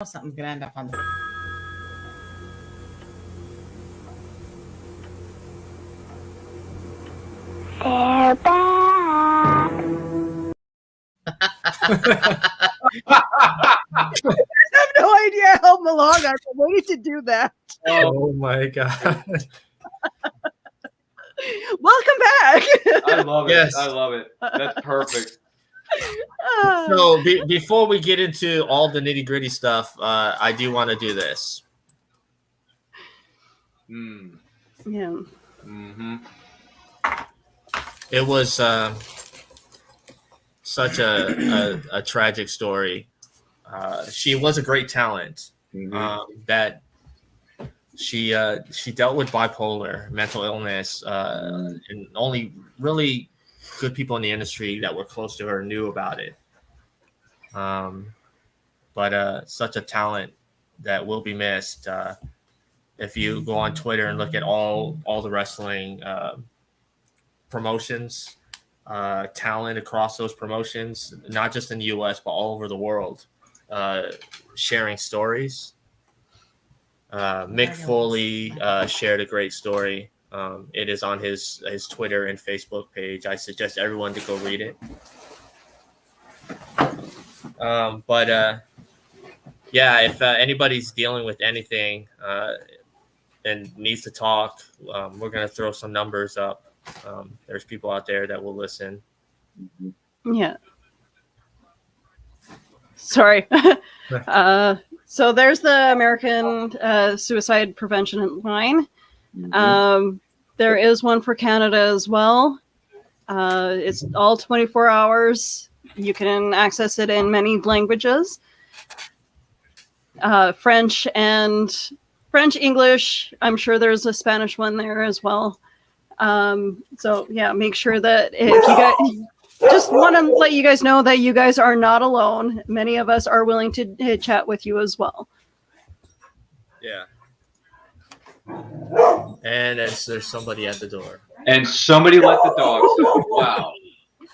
Something's gonna end up on the. They're back. I have no idea how long I've been waiting to do that. Oh my god. Welcome back. I love it. Yes. I love it. That's perfect. So before we get into all the nitty gritty stuff, I do want to do this. Mm. Yeah. Mm-hmm. It was such a tragic story. She was a great talent. That she dealt with bipolar, mental illness, and only really good people in the industry that were close to her knew about it. But such a talent that will be missed. If you go on Twitter and look at all the wrestling promotions, talent across those promotions, not just in the US, but all over the world, sharing stories. Mick Foley shared a great story. It is on his Twitter and Facebook page. I suggest everyone to go read it. Yeah, if anybody's dealing with anything and needs to talk, we're going to throw some numbers up. There's people out there that will listen. Yeah. Sorry. So there's the American Suicide Prevention Line. There is one for Canada as well. It's all 24 hours. You can access it in many languages. French, English. I'm sure there's a Spanish one there as well. So yeah, make sure that if you guys just want to let you guys know that you guys are not alone. Many of us are willing to chat with you as well. Yeah. And there's somebody at the door. And somebody let the dogs out. Wow.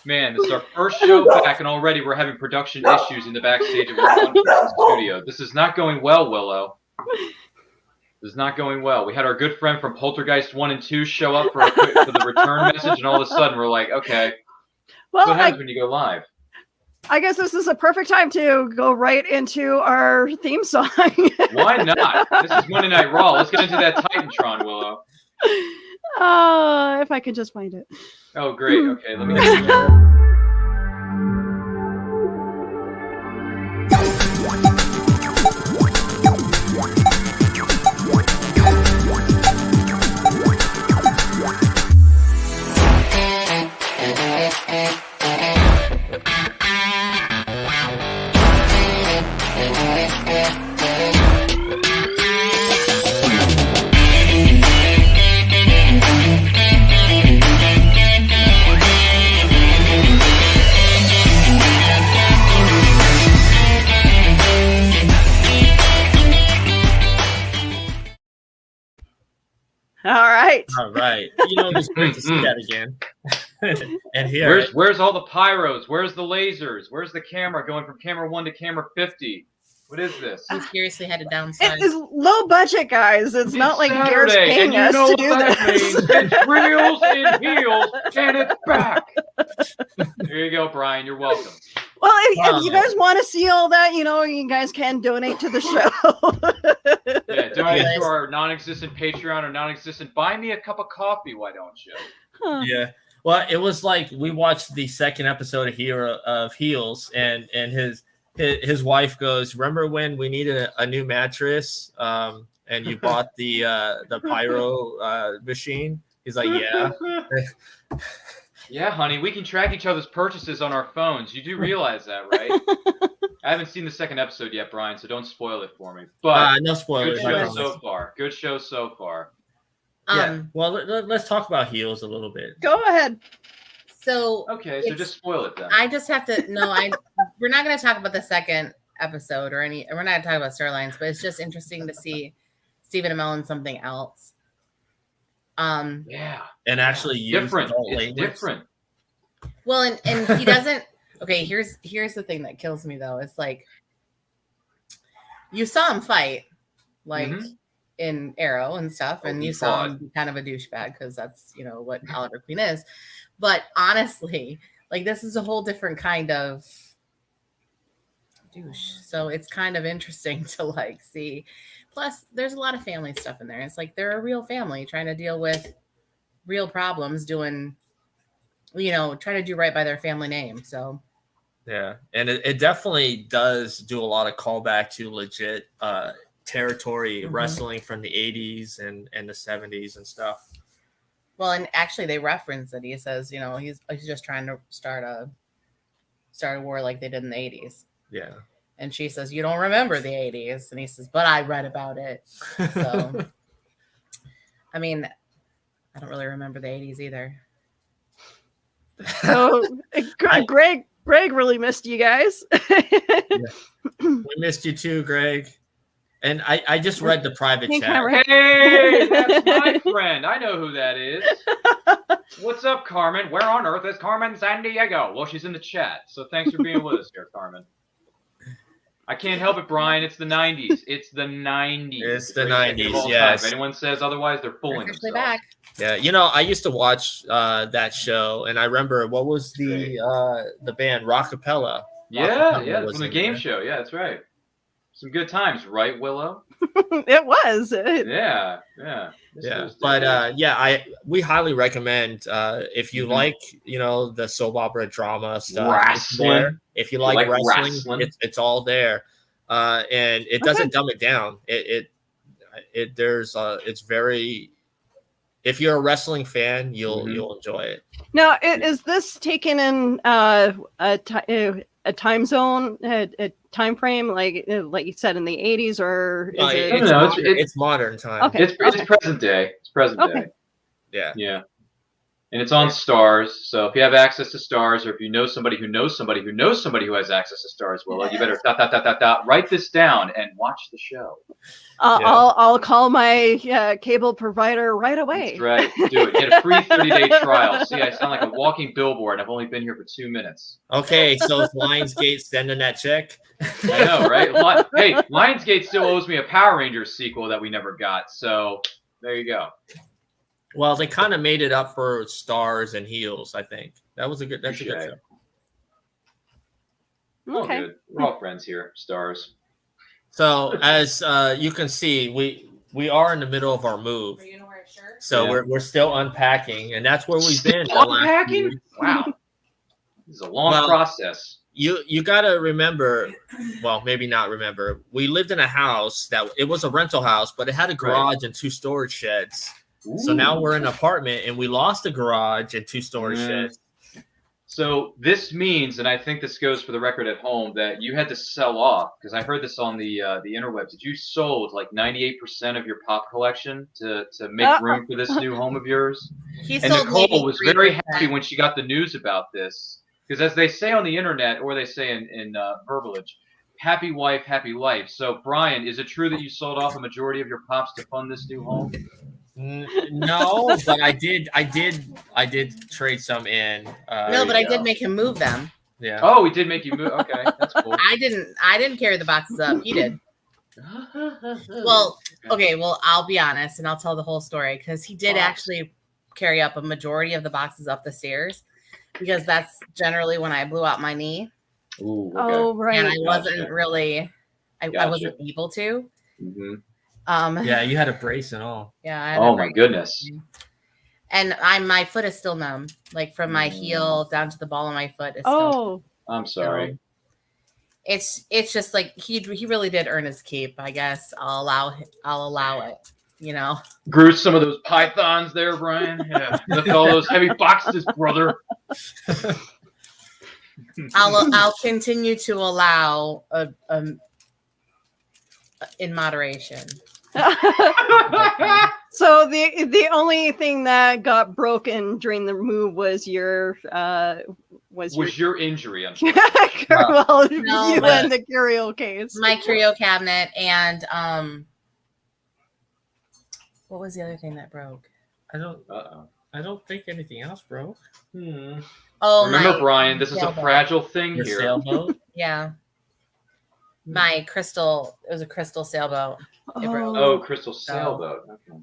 Man, this is our first show back, and already we're having production issues in the backstage of our studio. This is not going well, Willow. This is not going well. We had our good friend from Poltergeist 1 and 2 show up for the return message, and all of a sudden we're like, okay, Well, what happens when you go live? I guess this is a perfect time to go right into our theme song. Why not? This is Monday Night Raw. Let's get into that Titantron, Willow. If I could just find it. Oh, great. Okay, let me get it. All right. You know, it's great to see that again. And here, where's all the pyros? Where's the lasers? Where's the camera going from camera 1 to camera 50? What is this? We seriously had to downsize. It's low budget, guys. It's not like Garrett's paying us to do this. It's reels and heels, and it's back. There you go, Brian. You're welcome. Well, if you guys want to see all that, you guys can donate to the show. Yeah, donate to our non-existent Patreon or non-existent Buy Me a Cup of Coffee, why don't you? Huh. Yeah. Well, it was like we watched the second episode of Heels, and his wife goes, "Remember when we needed a new mattress, and you bought the pyro machine?" He's like, "Yeah." Yeah, honey, we can track each other's purchases on our phones. You do realize that, right? I haven't seen the second episode yet, Brian, so don't spoil it for me. But no spoilers. Good show so far. Good show so far. Yeah. Well, let's talk about Heels a little bit. Go ahead. So okay, so just spoil it then. I just have to. No, we're not going to talk about the second episode or any. We're not going to talk about storylines, but it's just interesting to see Stephen Amell in something else. Yeah, and actually use different. It's language. different. Well, and he doesn't. Okay, here's the thing that kills me though. It's like you saw him fight, like Mhm. in Arrow and stuff, Oh, and he you saw fought. him be kind of a douchebag because that's what Oliver Queen is. But honestly, like this is a whole different kind of douche. So it's kind of interesting to like see. Plus, there's a lot of family stuff in there. It's like they're a real family trying to deal with real problems, doing, trying to do right by their family name. So Yeah, and it definitely does do a lot of callback to legit territory wrestling from the 80s and the 70s and stuff. well, and actually they reference it. He says, he's just trying to start a war like they did in the 80s. Yeah. And she says, you don't remember the 80s. And he says, but I read about it. So, I mean, I don't really remember the 80s either. So Greg really missed you guys. We missed you too, Greg. And I just read the private Pink chat. Hammer. Hey, that's my friend. I know who that is. What's up, Carmen? Where on earth is Carmen Sandiego? Well, she's in the chat, so thanks for being with us here, Carmen. I can't help it, Brian. It's the 90s. It's the 90s. It's the Greatest decade of 90s, all yes. time. If anyone says otherwise, they're fooling Officially themselves. back. Yeah, I used to watch that show, and I remember what was the band Rockapella. Yeah, Rockapella yeah, was from the in game there. show. Yeah, that's right. Some good times, right, Willow? It was. Yeah. This Yeah, was but the- we highly recommend if you like the soap opera drama stuff, it's Wrestling. there. If you like wrestling, wrestling. it's all there, and it doesn't dumb it down. It's very. If you're a wrestling fan, you'll enjoy it. Now, is this taken in a time zone, a time frame, like you said in the 80s, or is it? No, It's modern time. Okay. It's present day. It's present day. Yeah. Yeah. And it's on Stars. So if you have access to Stars, or if you know somebody who knows somebody who knows somebody who has access to Stars, Willow, you better ... write this down and watch the show. I'll call my cable provider right away. That's right. Do it. Get a free 30-day trial. See, I sound like a walking billboard. I've only been here for 2 minutes. Okay, so is Lionsgate sending that check? I know, right? Hey, Lionsgate still owes me a Power Rangers sequel that we never got. So there you go. Well, they kind of made it up for Stars and Heels, I think. That's a good show. Oh, Okay. good. We're all friends here, Stars. So as you can see, we are in the middle of our move. Are you gonna wear a shirt? So Yeah. we're still unpacking, and that's where we've been. the last few Unpacking? weeks. Wow. This is a long process. You got to remember, well, maybe not remember. We lived in a house that it was a rental house, but it had a garage and 2 storage sheds. So now we're in an apartment, and we lost the garage and 2 storage sheds. So this means, and I think this goes for the record at home, that you had to sell off, because I heard this on the interwebs, that you sold like 98% of your pop collection to make room for this new home of yours. He And sold Nicole was very 83%. happy when she got the news about this, because as they say on the internet, or they say in verbalage, happy wife, happy life. So Brian, is it true that you sold off a majority of your pops to fund this new home? No, but I did trade some in. No, but I did make him move them. Yeah. Oh, we did make you move. Okay, that's cool. I didn't carry the boxes up. He did. Well, okay. Well, I'll be honest, and I'll tell the whole story, because he did actually carry up a majority of the boxes up the stairs, because that's generally when I blew out my knee. Ooh, okay. Oh, right. And I wasn't really, I Gotcha. wasn't able to. Mhm. Yeah, you had a brace and all. Yeah. I had Oh a my brace. goodness. And my foot is still numb, like from my heel down to the ball of my foot. Is still Oh, I'm sorry. It's just like he really did earn his keep. I guess I'll allow it. Grew some of those pythons there, Brian. Yeah, lift all those heavy boxes, brother. I'll continue to allow in moderation. so the only thing that got broken during the move was your injury? I'm well, No, you but- and the curio case. My curio cabinet and what was the other thing that broke? I don't think anything else broke. Oh, Remember, my Brian, this is a sailboat. fragile thing Your here. sailboat. Yeah. my crystal. It was a crystal sailboat. It broke. Oh, crystal sailboat. Okay.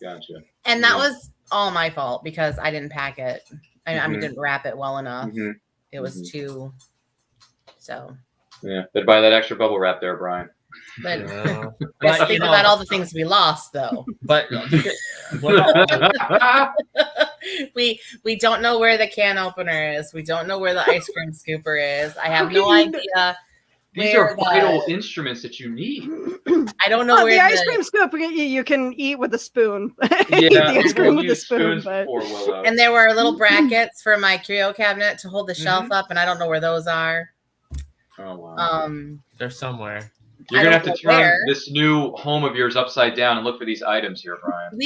Gotcha. And that was all my fault because I didn't pack it. I mean, didn't wrap it well enough. It was too. So. Yeah, they'd buy that extra bubble wrap there, Brian. But let's think about all the things we lost, though. But we don't know where the can opener is. We don't know where the ice cream scooper is. I have no idea. These are vital instruments that you need. I don't know where the ice cream scoop you can eat with a spoon. Yeah, eat the ice cream with a spoon. But... And there were little brackets for my curio cabinet to hold the shelf up, and I don't know where those are. Oh wow. They're somewhere. You're gonna have to turn this new home of yours upside down and look for these items here, Brian.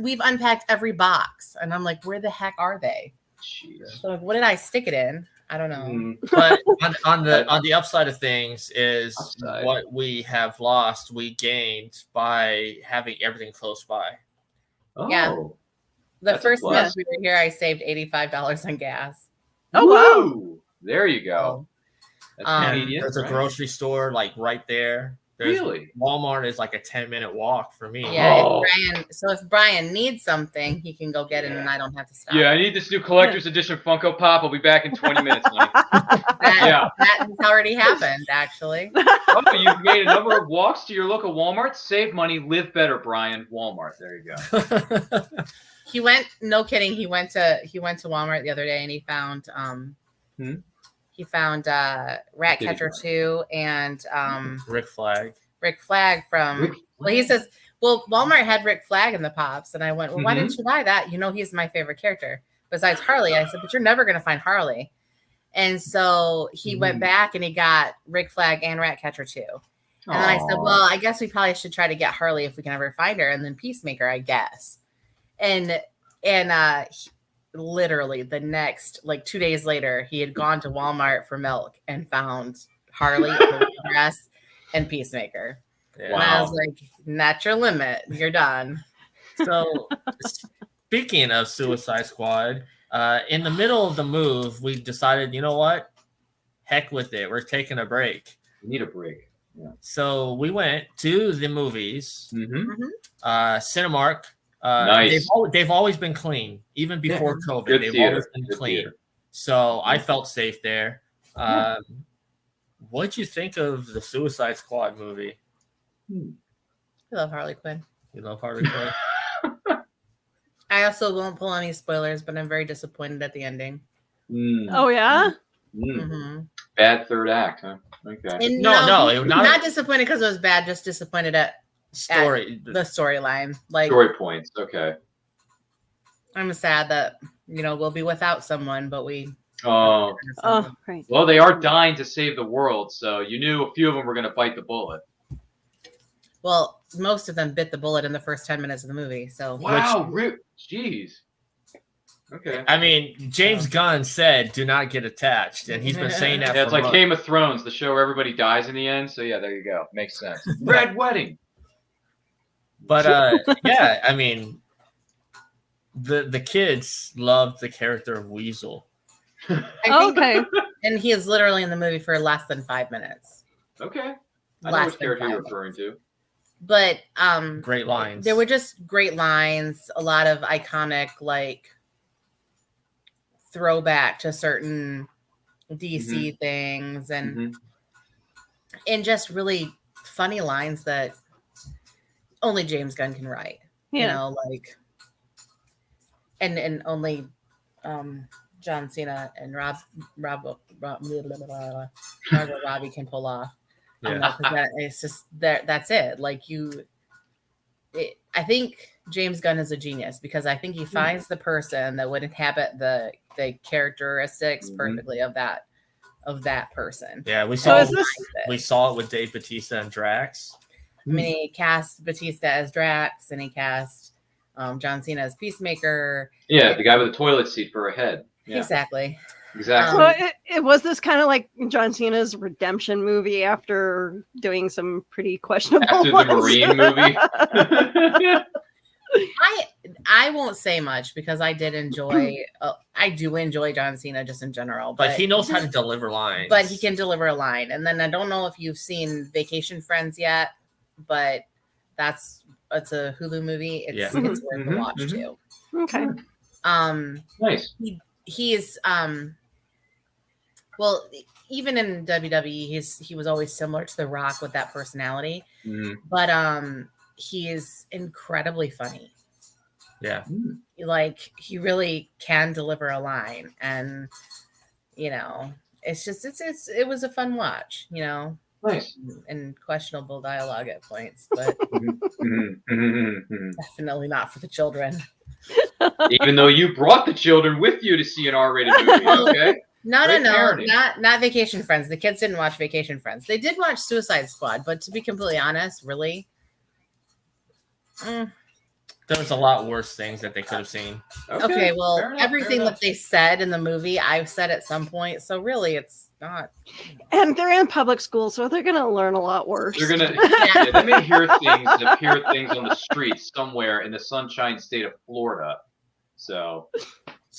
We've unpacked every box, and I'm like, where the heck are they? Jeez. So what did I stick it in? I don't know. But on the upside of things is what we have lost, we gained by having everything close by. Oh, yeah. The first month we were here, I saved $85 on gas. Oh wow! There you go. There's a grocery store like right there. Really? Walmart is like a 10-minute walk for me. Yeah. If Brian needs something, he can go get it, and I don't have to stop. Yeah, I need this new collector's edition Funko Pop. I'll be back in 20 minutes. That has already happened, actually. Oh, you've made a number of walks to your local Walmart. Save money, live better, Brian. Walmart. There you go. He went. No kidding. He went to Walmart the other day, and he found He found Ratcatcher 2 and Rick Flag. Rick Flag from he says, well, Walmart had Rick Flag in the pops, and I went, well, why didn't you buy that? You know, he's my favorite character besides Harley. I said, but you're never gonna find Harley. And so he went back and he got Rick Flag and Ratcatcher 2. And then I said, well, I guess we probably should try to get Harley if we can ever find her, and then Peacemaker, I guess. And literally the next 2 days later, he had gone to Walmart for milk and found Harley, dress, and Peacemaker. Yeah. And I was like, not your limit. You're done. So speaking of Suicide Squad, in the middle of the move, we decided, you know what? Heck with it. We're taking a break. We need a break. Yeah. So we went to the movies. Cinemark. Nice. They've always been clean, even before COVID. Good they've theater. always been Good clean. theater. So I felt safe there. What'd you think of the Suicide Squad movie? I love Harley Quinn. You love Harley Quinn? I also won't pull any spoilers, but I'm very disappointed at the ending. Oh yeah. Bad third act, huh? Okay. And no, not disappointed because it was bad. Just disappointed at the storyline, story points. Okay. I'm sad that we'll be without someone, but we. Oh, right. Well, they are dying to save the world, so you knew a few of them were going to bite the bullet. Well, most of them bit the bullet in the first 10 minutes of the movie. So wow, jeez. Okay. I mean, James Gunn said, "Do not get attached," and he's been saying that. Yeah, it's like Game of Thrones, the show where everybody dies in the end. So yeah, there you go. Makes sense. Red Wedding. But yeah, I mean, the kids loved the character of Weasel. Okay. And he is literally in the movie for less than 5 minutes. Okay. I know which character you're referring to. But great lines. There were just great lines, a lot of iconic throwback to certain DC things and just really funny lines that only James Gunn can write. Yeah. And only John Cena and Margot Robbie can pull off. It's just that's it. I think James Gunn is a genius because I think he finds the person that would inhabit the characteristics perfectly of that person. Yeah, we saw it with Dave Bautista and Drax. I mean, he cast Bautista as Drax, and he cast John Cena as Peacemaker. Yeah, the guy with the toilet seat for a head. Yeah. Exactly. So it was this kind of like John Cena's redemption movie after doing some pretty questionable after ones. the Marine movie. I won't say much because I did enjoy. I do enjoy John Cena just in general, but he knows how to deliver lines. But he can deliver a line. And then I don't know if you've seen Vacation Friends yet, but it's a Hulu movie. It's worth the watch too. Okay. Nice. He is well, even in WWE, he was always similar to The Rock with that personality. But he is incredibly funny. Yeah. Like he really can deliver a line, and it's just it was a fun watch, Nice. and questionable dialogue at points, but definitely not for the children. Even though you brought the children with you to see an R-rated movie, okay? No, Great parenting. not Vacation Friends. The kids didn't watch Vacation Friends. They did watch Suicide Squad, but to be completely honest, really, there's a lot worse things that they could have seen. Okay, well, fair enough, everything fair that they said in the movie, I've said at some point. So really, it's not. And they're in public school, so they're going to learn a lot worse. They're gonna. Yeah, they may hear things on the streets somewhere in the sunshine state of Florida. So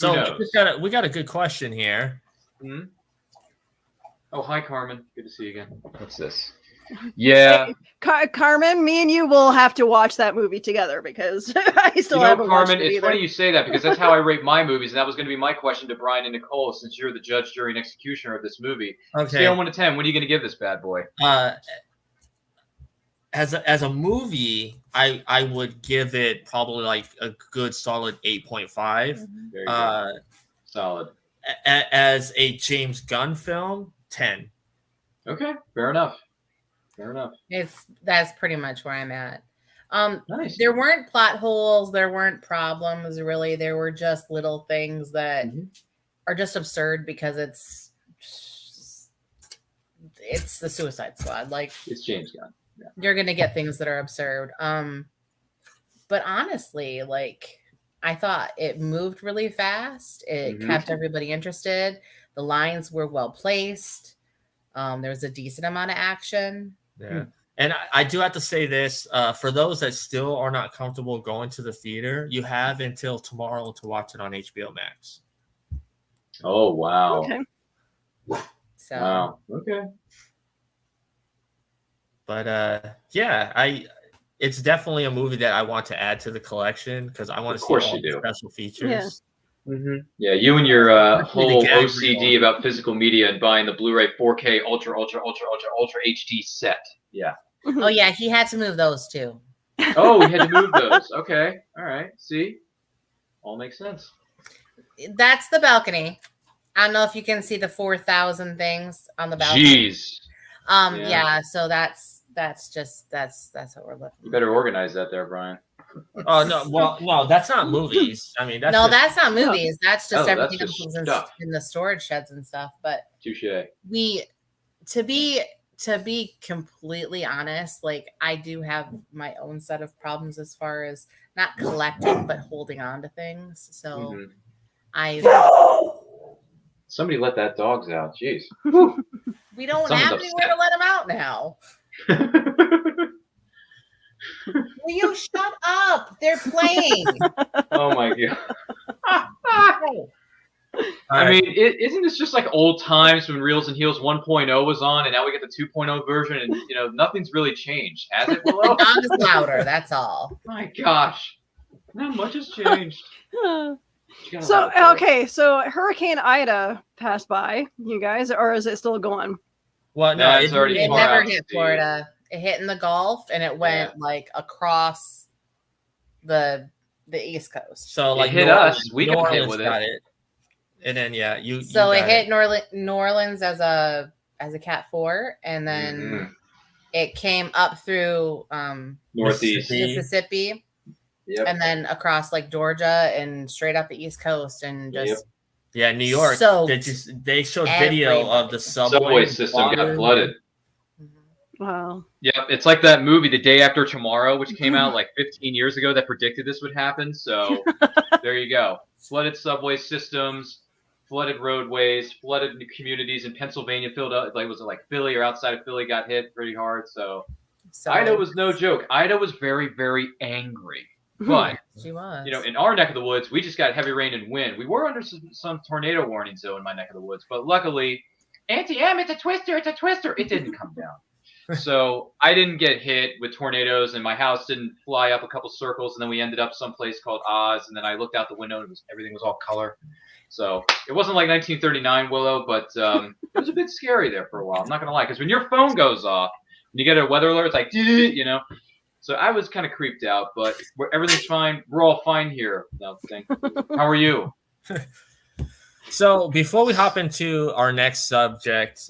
we got a good question here. Oh, hi, Carmen. Good to see you again. What's this? Yeah. Carmen, me and you will have to watch that movie together because I still haven't watched Carmen, it it's either. funny you say that because that's how I rate my movies, and that was going to be my question to Brian and Nicole, since you're the judge, jury, and executioner of this movie. Okay. Scale 1 to 10, what are you going to give this bad boy? As a movie, I would give it probably like a good solid 8.5. There you go. Solid. As a James Gunn film, 10. Okay, fair enough. That's pretty much where I'm at. Nice. There weren't plot holes, there weren't problems really. There were just little things that are just absurd because it's the Suicide Squad. Like it's James Gunn. Yeah. You're gonna get things that are absurd. But honestly, like I thought it moved really fast. It kept everybody interested. The lines were well placed. There was a decent amount of action. Yeah. And I do have to say this, for those that still are not comfortable going to the theater, you have until tomorrow to watch it on HBO Max. Oh, wow. Okay. So. Wow. Okay. But it's definitely a movie that I want to add to the collection because I want to see all the special features. Yeah. Yeah, you and your whole OCD about physical media and buying the Blu-ray 4K Ultra HD set. Yeah. Oh yeah, he had to move those too. Oh, he had to move those. Okay. All right. See? All makes sense. That's the balcony. I don't know if you can see the 4,000 things on the balcony. Jeez. Yeah, so that's what we're looking. You better organize that there, Brian. Oh no! Well, no, that's not movies. I mean, that's not movies. That's just everything that's just else in the storage sheds and stuff. But touche. To be completely honest, like I do have my own set of problems as far as not collecting but holding on to things. So somebody let that dogs out. Jeez. We don't have anywhere to let them out now. Will you shut up? They're playing. Oh my god. I mean, isn't this just like old times when Reels and Heels 1.0 was on, and now we get the 2.0 version, and nothing's really changed, has it, Willow? The dog is louder. That's all. My gosh, not much has changed. So Hurricane Ida passed by you guys, or is it still going? Well, no, it's already. It never hit Florida. It hit in the Gulf, and it went like across the East Coast. So like it hit us. We got hit with it. And then it hit New Orleans as a Cat 4, and then it came up through Northeast Mississippi, and then across like Georgia and straight up the East Coast, and just New York. They showed video of the subway system got flooded. Wow. Yeah, it's like that movie, The Day After Tomorrow, which came out like 15 years ago that predicted this would happen. So there you go. Flooded subway systems, flooded roadways, flooded communities in Pennsylvania, Philadelphia. Was it like Philly or outside of Philly got hit pretty hard? So Ida was no joke. Ida was very, very angry. But She was. in our neck of the woods, we just got heavy rain and wind. We were under some tornado warnings though in my neck of the woods, but luckily, Auntie M, it's a twister. It didn't come down. So I didn't get hit with tornadoes, and my house didn't fly up a couple circles, and then we ended up someplace called Oz, and then I looked out the window and everything was all color. So it wasn't like 1939 Willow, but it was a bit scary there for a while. I'm not gonna lie, because when your phone goes off and you get a weather alert, it's like, So I was kind of creeped out, but everything's fine. We're all fine here. How are you? So before we hop into our next subject,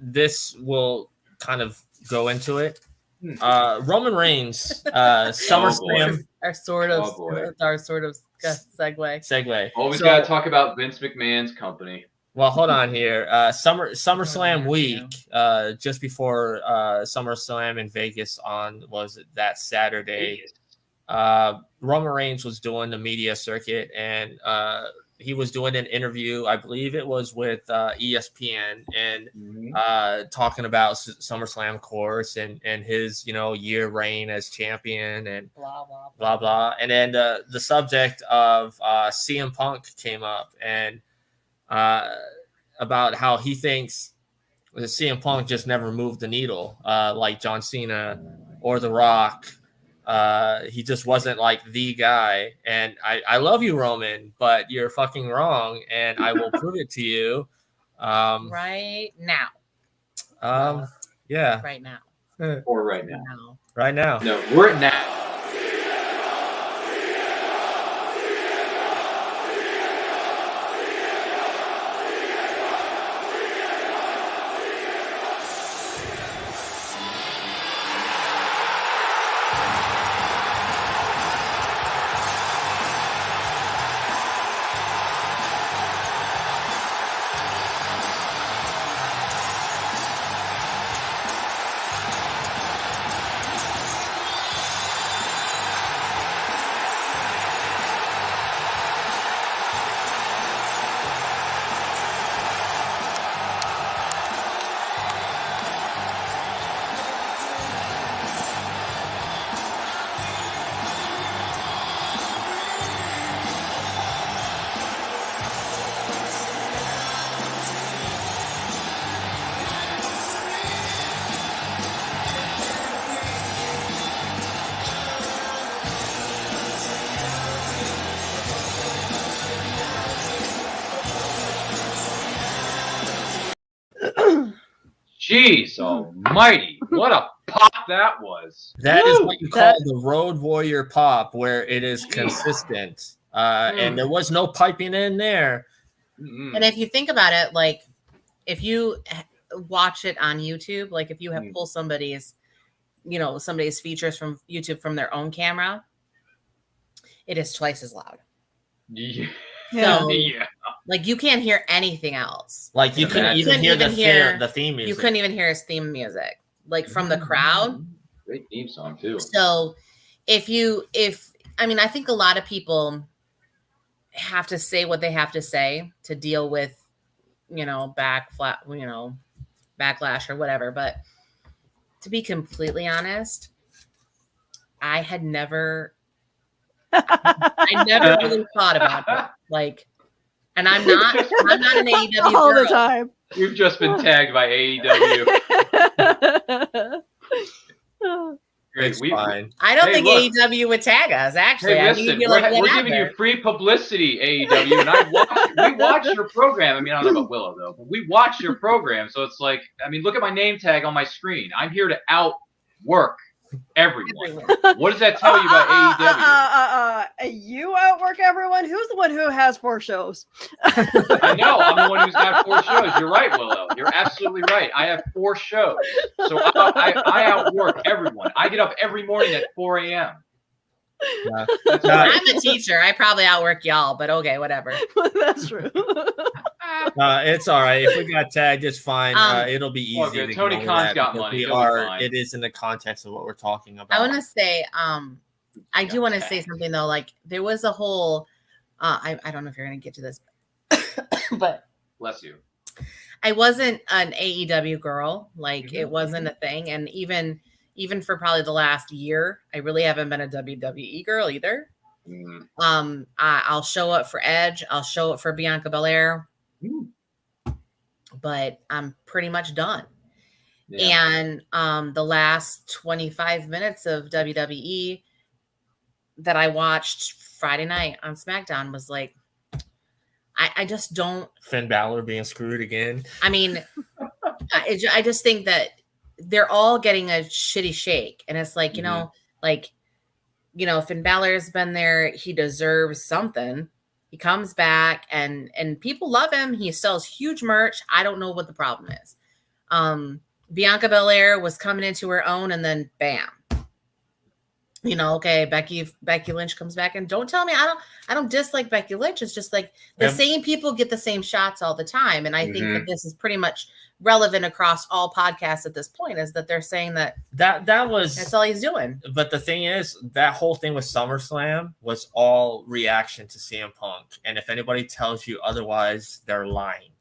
this will kind of go into it. Roman Reigns, SummerSlam. Our sort of segue. Always got to talk about Vince McMahon's company. Well, hold on here. SummerSlam week, just before SummerSlam in Vegas was that Saturday. Roman Reigns was doing the media circuit, and he was doing an interview. I believe it was with ESPN, and talking about SummerSlam, of course, and his year reign as champion, and blah blah blah blah. And then the subject of CM Punk came up, and about how he thinks the CM Punk just never moved the needle, like John Cena or The Rock. He just wasn't like the guy. And I love you, Roman, but you're fucking wrong, and I will prove it to you. Right now. Yeah. Right now. Or right now. Right now. No, we're at now. Jeez almighty, what a pop that was. That is what you call the Road Warrior pop, where it is consistent. And there was no piping in there. And if you think about it, like if you watch it on YouTube, like if you have pull somebody's features from YouTube from their own camera, it is twice as loud. Yeah. So, like you can't hear anything else. Like you couldn't even hear the theme music. You couldn't even hear his theme music, like from the crowd. Great theme song too. So I think a lot of people have to say what they have to say to deal with, backlash or whatever. But to be completely honest, I never really thought about it. Like, and I'm not an AEW all girl. the time. We've just been tagged by AEW. It's fine. I don't think AEW would tag us. Actually, hey, listen, we're giving you free publicity, AEW, and we watch your program. I mean, I don't know about Willow though, but we watch your program, so it's like, I mean, look at my name tag on my screen. I'm here to outwork everyone. What does that tell you about AEW? You outwork everyone. Who's the one who has 4 shows? I know. I'm the one who's got 4 shows. You're right, Willow. You're absolutely right. I have 4 shows. So I outwork everyone. I get up every morning at 4 a.m. Yeah. I'm a teacher. I probably outwork y'all, but okay, whatever. That's true. It's all right. If we got tagged, it's fine. It'll be easy. Okay, Tony Khan's got money. It is in the context of what we're talking about. I want to say, I do want to say something though. Like there was a whole, I don't know if you're going to get to this, but bless you. I wasn't an AEW girl. Like it wasn't a thing. And even even for probably the last year. I really haven't been a WWE girl either. I'll show up for Edge. I'll show up for Bianca Belair. But I'm pretty much done. Yeah. And the last 25 minutes of WWE that I watched Friday night on SmackDown was like, I just don't. Finn Balor being screwed again. I mean, I just think that they're all getting a shitty shake. And it's like, you know, Finn Balor's been there. He deserves something. He comes back and people love him. He sells huge merch. I don't know what the problem is. Bianca Belair was coming into her own and then bam. You know, okay, Becky Lynch comes back, and don't tell me I don't dislike Becky Lynch. It's just like the same people get the same shots all the time. And I think that this is pretty much relevant across all podcasts at this point, is that they're saying that's all he's doing. But the thing is, that whole thing with SummerSlam was all reaction to CM Punk. And if anybody tells you otherwise, they're lying.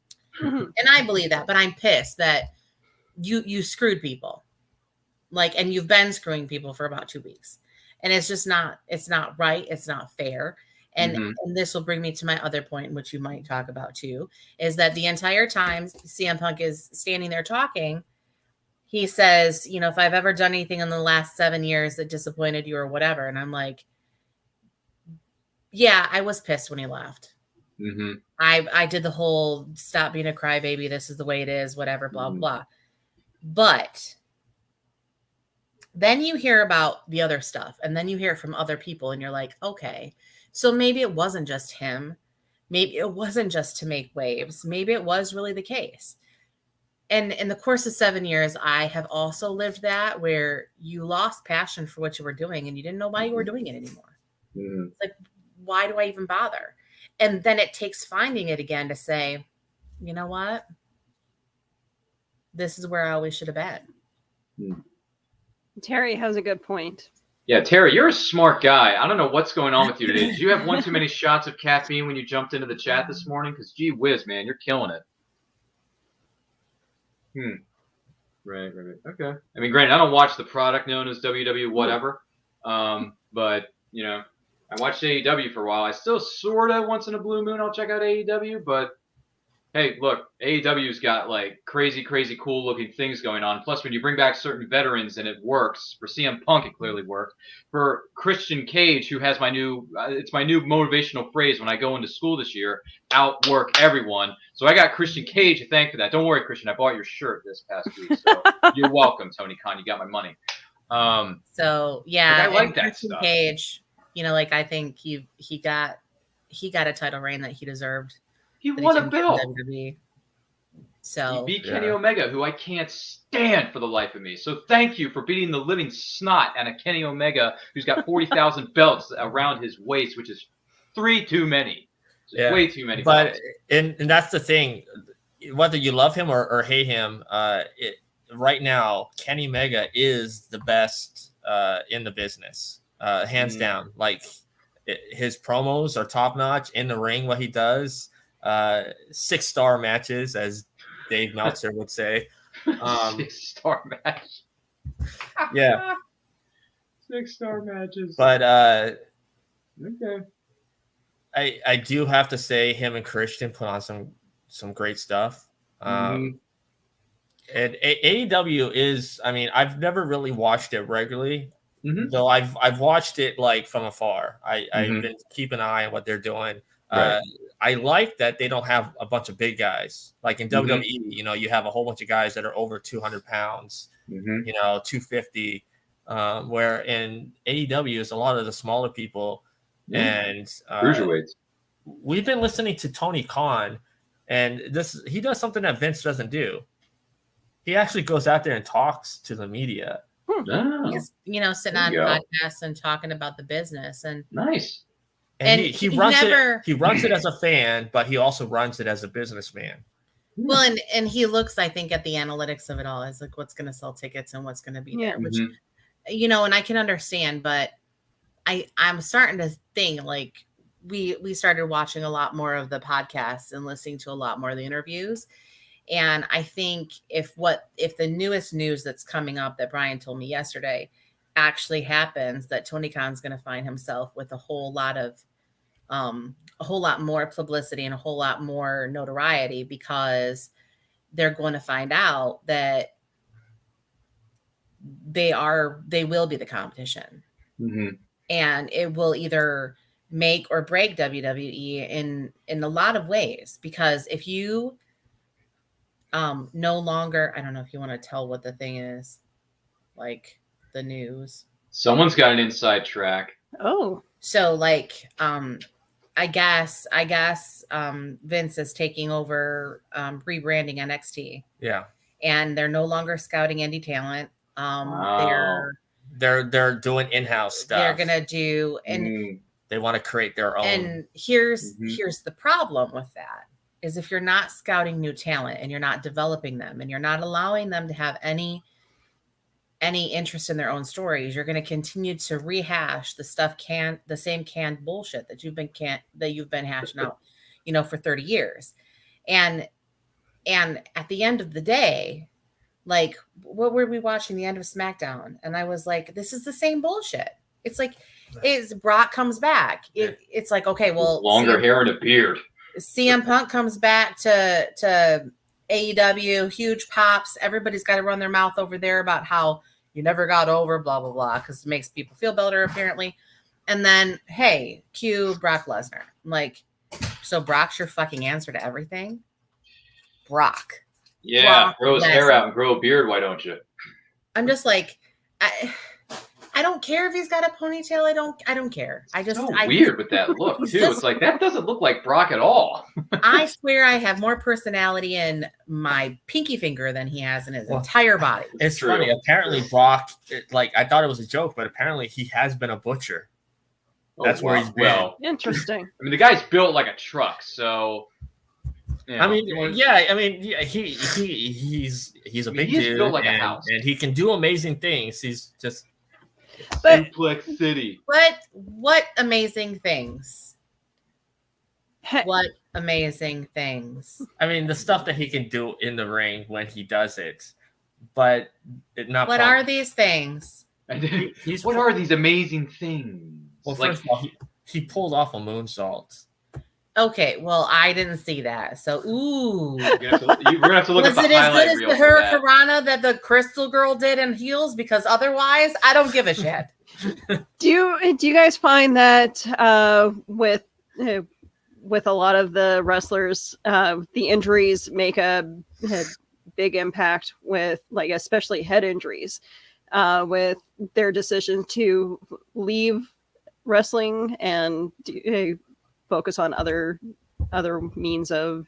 And I believe that, but I'm pissed that you screwed people. And you've been screwing people for about 2 weeks. And it's just not right. It's not fair. And this will bring me to my other point, which you might talk about too, is that the entire time CM Punk is standing there talking, he says, you know, if I've ever done anything in the last 7 years that disappointed you or whatever. And I'm like, yeah, I was pissed when he left. I did the whole stop being a crybaby. This is the way it is, whatever, blah, blah. But then you hear about the other stuff, and then you hear from other people, and you're like, okay, so maybe it wasn't just him. Maybe it wasn't just to make waves. Maybe it was really the case. And in the course of 7 years, I have also lived that, where you lost passion for what you were doing, and you didn't know why you were doing it anymore. It's like, why do I even bother? And then it takes finding it again to say, you know what? This is where I always should have been. Terry has a good point. Yeah, Terry, you're a smart guy. I don't know what's going on with you today. Did you have one too many shots of caffeine when you jumped into the chat this morning? Because gee whiz, man, you're killing it. Right. Okay. I mean, granted, I don't watch the product known as WWE whatever. But, you know, I watched AEW for a while. I still sort of, once in a blue moon, I'll check out AEW. But, hey, look, AEW's got, like, crazy, cool looking things going on. Plus, when you bring back certain veterans and it works, for CM Punk, it clearly worked. For Christian Cage, who has it's my new motivational phrase when I go into school this year, outwork everyone. So I got Christian Cage to thank for that. Don't worry, Christian, I bought your shirt this past week. So you're welcome, Tony Khan. You got my money. So, yeah. I like that Christian stuff. Cage, you know, like, I think he got a title reign that he deserved. He won a belt. So he beat Kenny Omega, who I can't stand for the life of me. So thank you for beating the living snot out of Kenny Omega, who's got 40,000 belts around his waist, which is 3 too many. Way too many. But and that's the thing. Whether you love him or hate him, right now Kenny Omega is the best in the business, hands down. Like his promos are top notch in the ring. What he does. 6-star matches, as Dave Meltzer would say. 6-star match. Yeah. 6-star matches. But okay. I do have to say him and Christian put on some great stuff. And AEW is, I mean, I've never really watched it regularly. Though I've watched it like from afar. I've been keeping an eye on what they're doing. Right. I like that they don't have a bunch of big guys. Like in WWE, you know, you have a whole bunch of guys that are over 200 pounds, you know, 250, where in AEW is a lot of the smaller people. And cruiserweights. We've been listening to Tony Khan, and he does something that Vince doesn't do. He actually goes out there and talks to the media. He's, you know, sitting on podcasts and talking about the business. And nice. And he runs it. He runs it as a fan, but he also runs it as a businessman. Well, and he looks, I think, at the analytics of it all as like what's going to sell tickets and what's going to be there, which, you know, and I can understand, but I'm starting to think like we started watching a lot more of the podcasts and listening to a lot more of the interviews, And I think if the newest news that's coming up that Brian told me yesterday actually happens, that Tony Khan's going to find himself with a whole lot more publicity and a whole lot more notoriety, because they're going to find out that they will be the competition. Mm-hmm. And it will either make or break WWE in a lot of ways, because if you no longer, I don't know if you want to tell what the thing is, like the news. Someone's got an inside track. Oh. So like I guess Vince is taking over rebranding NXT. Yeah. And they're no longer scouting indie talent. Wow. They're doing in-house stuff. They're gonna do, and they want to create their own. And here's the problem with that, is if you're not scouting new talent and you're not developing them and you're not allowing them to have any interest in their own stories, you're going to continue to rehash the same canned bullshit that you've been hashing out, for 30 years. And at the end of the day, like, what were we watching the end of SmackDown? And I was like, this is the same bullshit. It's like, Brock comes back. It's like, okay, well, longer hair and a beard. CM Punk comes back to AEW, huge pops. Everybody's got to run their mouth over there about how you never got over, blah, blah, blah, because it makes people feel better, apparently. And then, hey, cue Brock Lesnar. I'm like, so Brock's your fucking answer to everything? Brock. Yeah, Brock grow his Lesnar. hair out and grow a beard, why don't you? I'm just like, I don't care if he's got a ponytail. I don't care. Weird with that look too. It's like, that doesn't look like Brock at all. I swear I have more personality in my pinky finger than he has in his entire body. It's true. Funny. Apparently Brock, I thought it was a joke, but apparently he has been a butcher. That's where he's been. Well, interesting. I mean, the guy's built like a truck, so. I mean, he's a big dude, built like a house, and he can do amazing things. He's just Suplex City. What amazing things? What amazing things? I mean, the stuff that he can do in the ring when he does it, but not. What are these things? What are these amazing things? Well, first of all, he pulled off a moonsault. Okay, well, I didn't see that. So, ooh. We're going to have to look at the highlight reel. Was it as good as the Hurricanrana that the Crystal Girl did in heels? Because otherwise, I don't give a shit. Do you guys find that with a lot of the wrestlers, the injuries make a big impact with, like, especially head injuries, with their decision to leave wrestling and focus on other means of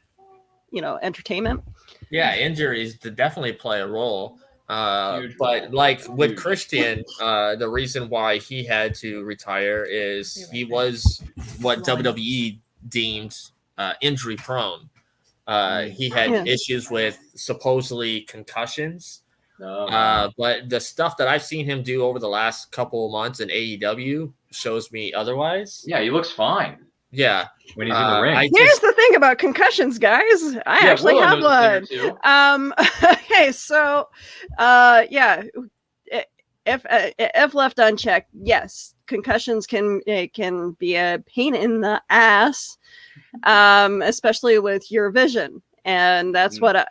entertainment? Yeah, injuries definitely play a role, but like with Christian, the reason why he had to retire is he was what WWE deemed injury prone. He had issues with supposedly concussions, but the stuff that I've seen him do over the last couple of months in AEW shows me otherwise. Yeah, he looks fine. Yeah, when he's in the ring. Here's the thing about concussions, guys. I actually have one. Okay, so if left unchecked, yes, concussions can be a pain in the ass, especially with your vision, and that's what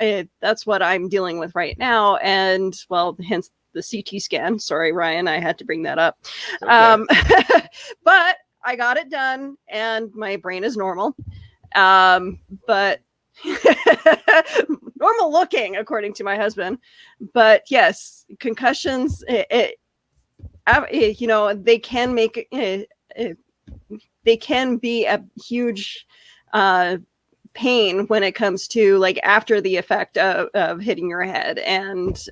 I'm dealing with right now. And well, hence the CT scan. Sorry, Ryan, I had to bring that up. Okay. But I got it done, and my brain is normal. But normal looking, according to my husband. But yes, concussions, they can make they can be a huge pain when it comes to, like, after the effect of hitting your head, and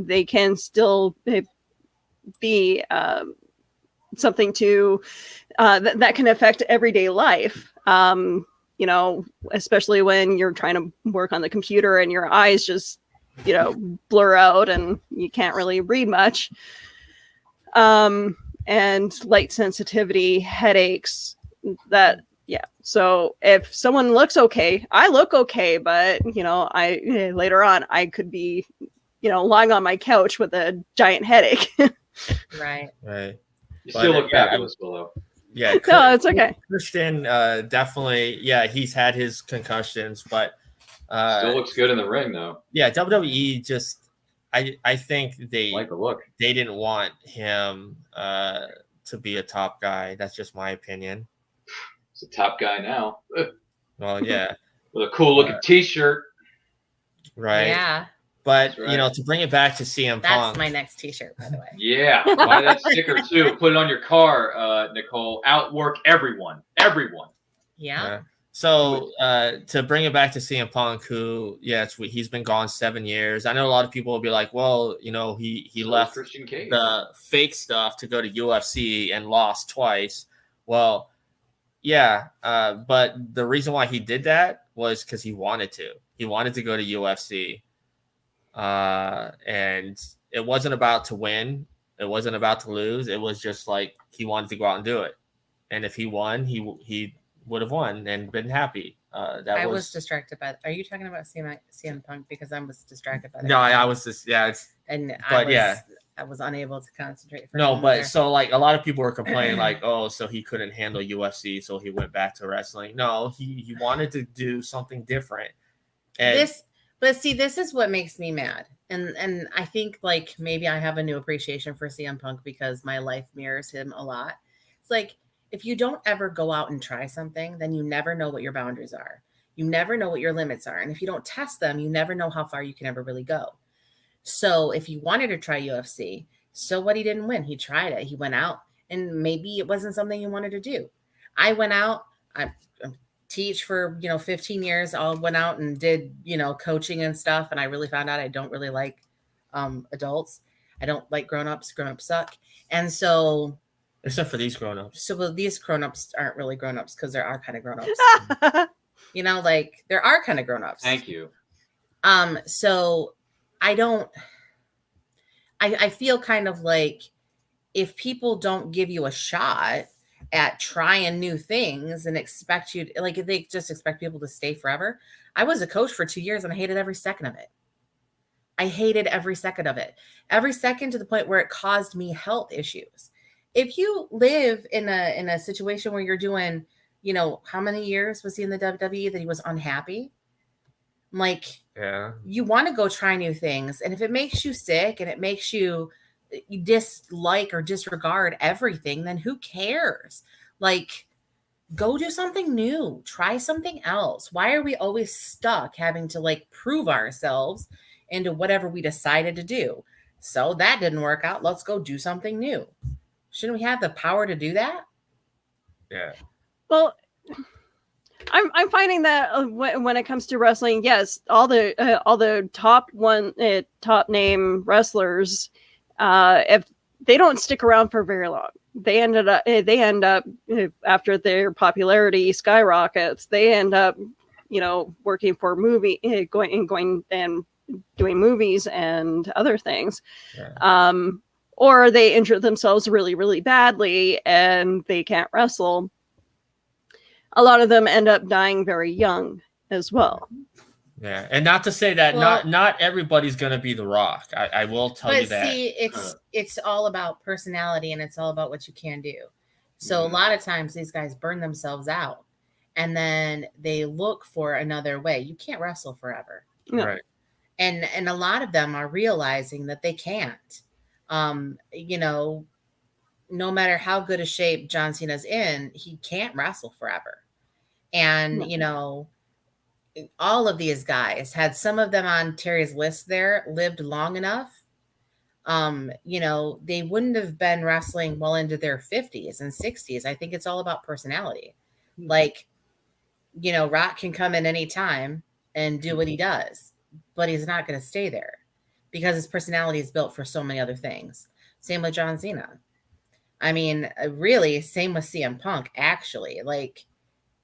they can still be something to that can affect everyday life, especially when you're trying to work on the computer and your eyes just blur out and you can't really read much, and light sensitivity, headaches, So if someone looks okay, I look okay, but I later on I could be, lying on my couch with a giant headache. Right. Right. You still look fabulous, Willow. Yeah. No, it's okay. Christian, definitely. Yeah, he's had his concussions, but Still looks good in the ring, though. yeah, WWE just. I think they Like the look. They didn't want him to be a top guy. That's just my opinion. He's a top guy now. Well, yeah. With a cool looking T-shirt. Right. Yeah. But, That's right. to bring it back to CM That's Punk. my next T-shirt, by the way. Yeah. Buy that sticker, too. Put it on your car, Nicole. Outwork everyone. Everyone. Yeah. So to bring it back to CM Punk, who, he's been gone 7 years. I know a lot of people will be like, well, he left Christian Cage. the fake stuff to go to UFC and lost twice. Well, yeah, but the reason why he did that was because he wanted to. He wanted to go to UFC, and it wasn't about to win. It wasn't about to lose. It was just like he wanted to go out and do it. And if he won, he would have won and been happy. I was distracted by. Are you talking about CM Punk? Because I was distracted by that. No, I was just I was unable to concentrate. No, but so like a lot of people were complaining like, oh, so he couldn't handle UFC, so he went back to wrestling. No, he wanted to do something different. And this is what makes me mad. And I think like maybe I have a new appreciation for CM Punk because my life mirrors him a lot. It's like, if you don't ever go out and try something, then you never know what your boundaries are. You never know what your limits are. And if you don't test them, you never know how far you can ever really go. So if he wanted to try UFC, so what, he didn't win. He tried it. He went out and maybe it wasn't something he wanted to do. I went out, I teach for, 15 years. I went out and did, coaching and stuff. And I really found out I don't really like adults. I don't like grown-ups. Grown-ups suck. And so... Except for these grown-ups. So these grown-ups aren't really grown-ups because there are kind of grown-ups. There are kind of grown-ups. Thank you. So I feel kind of like if people don't give you a shot at trying new things and expect you, like if they just expect people to stay forever. I was a coach for 2 years and I hated every second of it. I hated every second of it. Every second to the point where it caused me health issues. If you live in a situation where you're doing, how many years was he in the WWE that he was unhappy? Like, yeah, you want to go try new things. And if it makes you sick and it makes you dislike or disregard everything, then who cares? Like, go do something new. Try something else. Why are we always stuck having to like prove ourselves into whatever we decided to do? So that didn't work out. Let's go do something new. Shouldn't we have the power to do that? Yeah. Well, I'm finding that when it comes to wrestling, yes, all the top name wrestlers, if they don't stick around for very long, they end up after their popularity skyrockets, they end up working for going and doing movies and other things. Yeah. Or they injure themselves really, really badly and they can't wrestle. A lot of them end up dying very young as well. Yeah, and not to say that not everybody's going to be The Rock. I will tell you that. But see, it's all about personality and it's all about what you can do. So a lot of times these guys burn themselves out and then they look for another way. You can't wrestle forever. No. Right. And a lot of them are realizing that they can't. No matter how good a shape John Cena's in, he can't wrestle forever. And, all of these guys, had some of them on Terry's list there, lived long enough, they wouldn't have been wrestling well into their 50s and 60s. I think it's all about personality. Like, Rock can come in any time and do what he does, but he's not going to stay there. Because his personality is built for so many other things. Same with John Cena. I mean, really, same with CM Punk, actually. Like,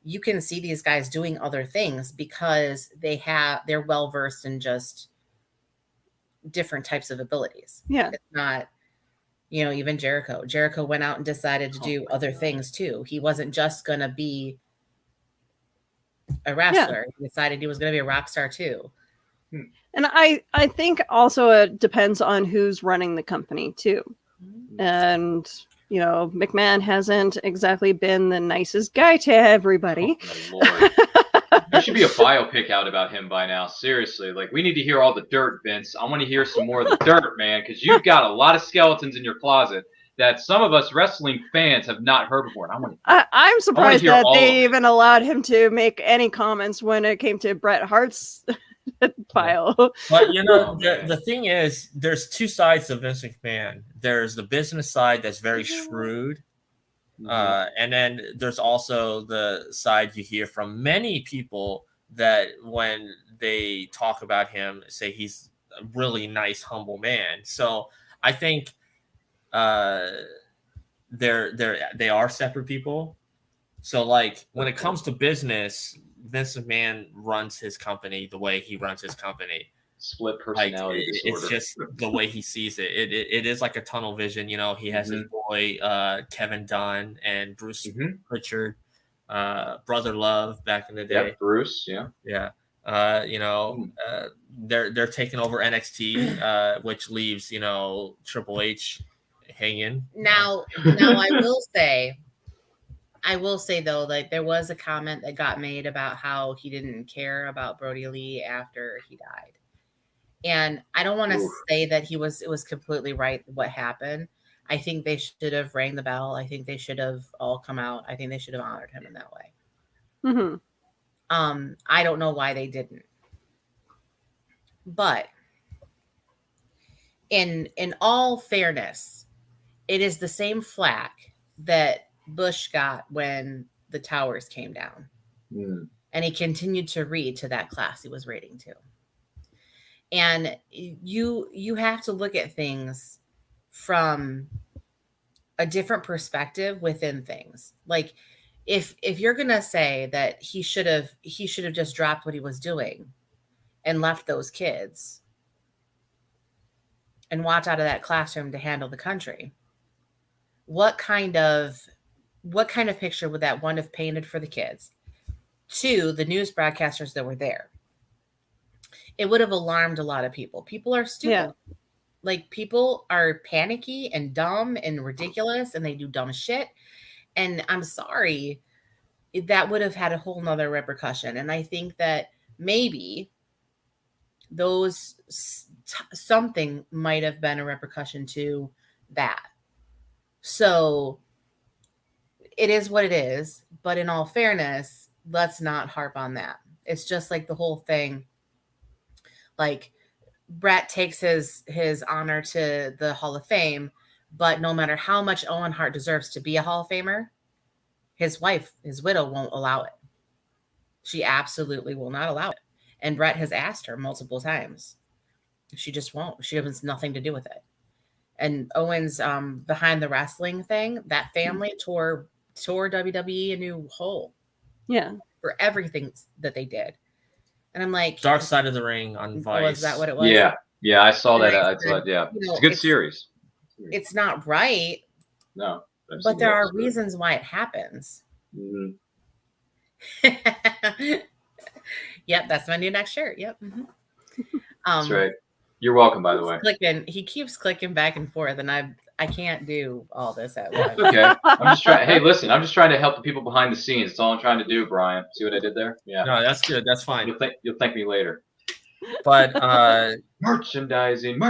you can see these guys doing other things because they're well-versed in just different types of abilities. Yeah. It's not, even Jericho. Jericho went out and decided to do other things too. He wasn't just going to be, a wrestler. He decided he was going to be a rock star too. And I think also it depends on who's running the company too. And, you know, McMahon hasn't exactly been the nicest guy to everybody. Oh, my Lord. There should be a biopic out about him by now. Seriously. Like, we need to hear all the dirt, Vince. I want to hear some more of the dirt, man, because you've got a lot of skeletons in your closet that some of us wrestling fans have not heard before. And I'm surprised hear that all of they it. even allowed him to make any comments when it came to Bret Hart's file. But you know, Oh, man. the thing is, there's two sides of Vince McMahon. There's the business side that's very shrewd, and then there's also the side you hear from many people that when they talk about him, say he's a really nice, humble man. So I think they are separate people. So like when it comes to business, Vince McMahon runs his company the way he runs his company. Split Like personality disorder. it's just the way he sees it. It is like a tunnel vision. You know, he has his boy Kevin Dunn and Bruce Pritchard, Brother Love back in the day. Yeah, Bruce. Yeah. Yeah. You know, they're taking over NXT, which leaves, you know, Triple H hanging. Now I will say though, like there was a comment that got made about how he didn't care about Brody Lee after he died. And I don't want to say that it was completely right what happened. I think they should have rang the bell. I think they should have all come out. I think they should have honored him in that way. Mm-hmm. I don't know why they didn't. But in all fairness, it is the same flack that Bush got when the towers came down. And he continued to read to that class he was reading to. And you have to look at things from a different perspective within things. Like if you're gonna say that he should have just dropped what he was doing and left those kids and walked out of that classroom to handle the country, what kind of picture would that one have painted for the kids? Two, the news broadcasters that were there. It would have alarmed a lot of people. People are stupid. Yeah. Like people are panicky and dumb and ridiculous and they do dumb shit. And I'm sorry, that would have had a whole nother repercussion. And I think that maybe something might have been a repercussion to that. So it is what it is. But in all fairness, let's not harp on that. It's just like the whole thing. Like Bret takes his honor to the Hall of Fame, but no matter how much Owen Hart deserves to be a Hall of Famer, his wife, his widow, won't allow it. She absolutely will not allow it. And Bret has asked her multiple times. She just won't. She has nothing to do with it. And Owen's behind the wrestling thing, that family tore WWE a new hole. Yeah. For everything that they did. And I'm like, Dark Side of the Ring on Vice. Was that what it was? Yeah, I saw that. I I thought, yeah, you know, it's a good series. It's not right, No, but there are reasons why it happens. Yep, that's my new next shirt. Yep. That's right. You're welcome, by the way. He keeps clicking back and forth, and I can't do all this at once. Okay. I'm just trying. Hey, listen, I'm just trying to help the people behind the scenes. That's all I'm trying to do, Brian. See what I did there? Yeah. No, that's good. That's fine. You'll thank me later. But merchandising.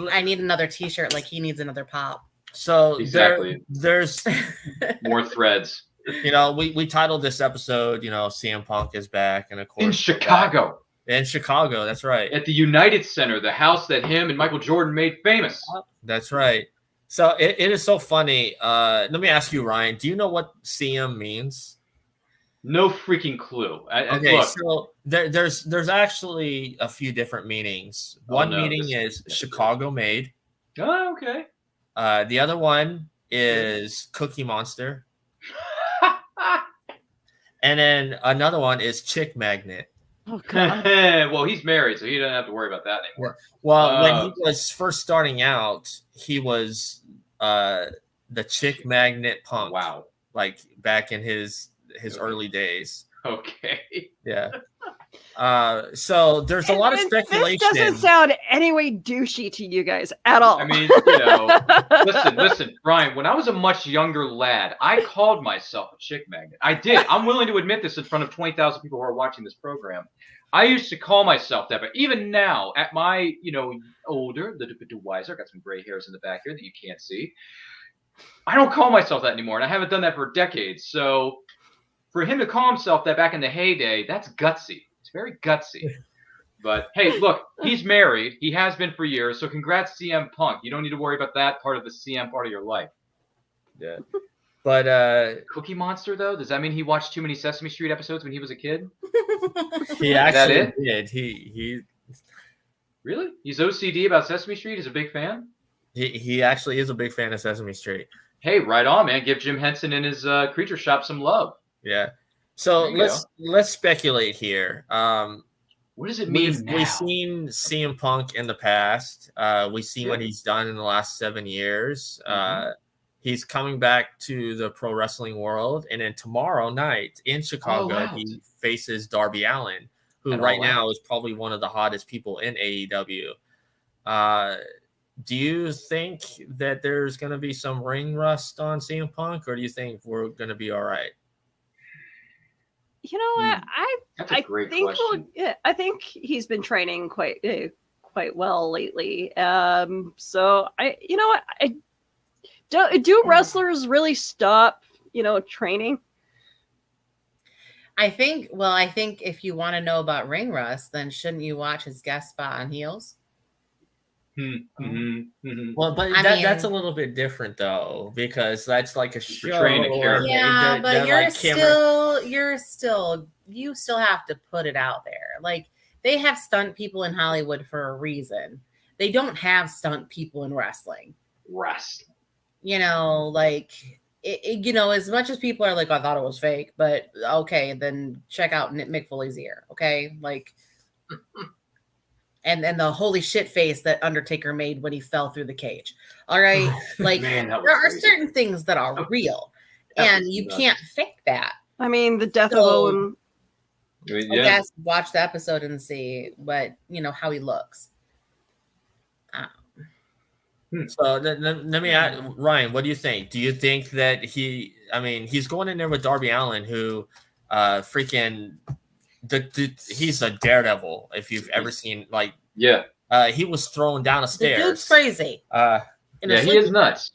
I need another T-shirt, like he needs another pop. So exactly. There's more threads. You know, we titled this episode, you know, CM Punk is back, and of course in Chicago. In Chicago, that's right. At the United Center, the house that him and Michael Jordan made famous. That's right. So it is so funny. Let me ask you, Ryan, do you know what CM means? No freaking clue. Okay, look, so there's actually a few different meanings. One meaning is Chicago made. Oh, okay. The other one is Cookie Monster. And then another one is Chick Magnet. Oh, God. Well, he's married, so he doesn't have to worry about that anymore. Well, when he was first starting out, he was the Chick Magnet Punk. Wow. Like back in his his early days. Okay. Yeah. So there's a lot of speculation. This doesn't sound any way douchey to you guys at all. I mean, listen, Brian, when I was a much younger lad, I called myself a chick magnet. I did. I'm willing to admit this in front of 20,000 people who are watching this program. I used to call myself that, but even now, at my, older, a little bit wiser, got some gray hairs in the back here that you can't see. I don't call myself that anymore, and I haven't done that for decades. So for him to call himself that back in the heyday, that's gutsy. It's very gutsy. But hey, look, he's married. He has been for years. So congrats, CM Punk. You don't need to worry about that part of the CM part of your life. Yeah. But Cookie Monster, though, does that mean he watched too many Sesame Street episodes when he was a kid? he actually did. He really? He's OCD about Sesame Street? He's a big fan? He actually is a big fan of Sesame Street. Hey, right on, man. Give Jim Henson and his Creature Shop some love. Yeah. So let's speculate here. What does it mean now? We've seen CM Punk in the past. We've seen what he's done in the last 7 years. He's coming back to the pro wrestling world. And then tomorrow night in Chicago, he faces Darby Allin, who right now is probably one of the hottest people in AEW. Do you think that there's going to be some ring rust on CM Punk, or do you think we're going to be all right? You know what? That's a great question. I think he's been training quite well lately. So you know what? Do wrestlers really stop, training? I think if you want to know about ring rust, then shouldn't you watch his guest spot on Heels? Well, but that's a little bit different though, because that's like a show. Yeah, but you still have to put it out there. Like, they have stunt people in Hollywood for a reason. They don't have stunt people in wrestling. As much as people are like, I thought it was fake, but okay, then check out Mick Foley's ear. Okay, like. And the holy shit face that Undertaker made when he fell through the cage. All right. Like, there are certain things that are real, and you can't fake that. I mean, the death of Owen. I guess watch the episode and see how he looks. So let me ask, Ryan, what do you think? Do you think that he's going in there with Darby Allin, who he's a daredevil. If you've ever seen, he was thrown down a stairs. The dude's crazy. He is nuts.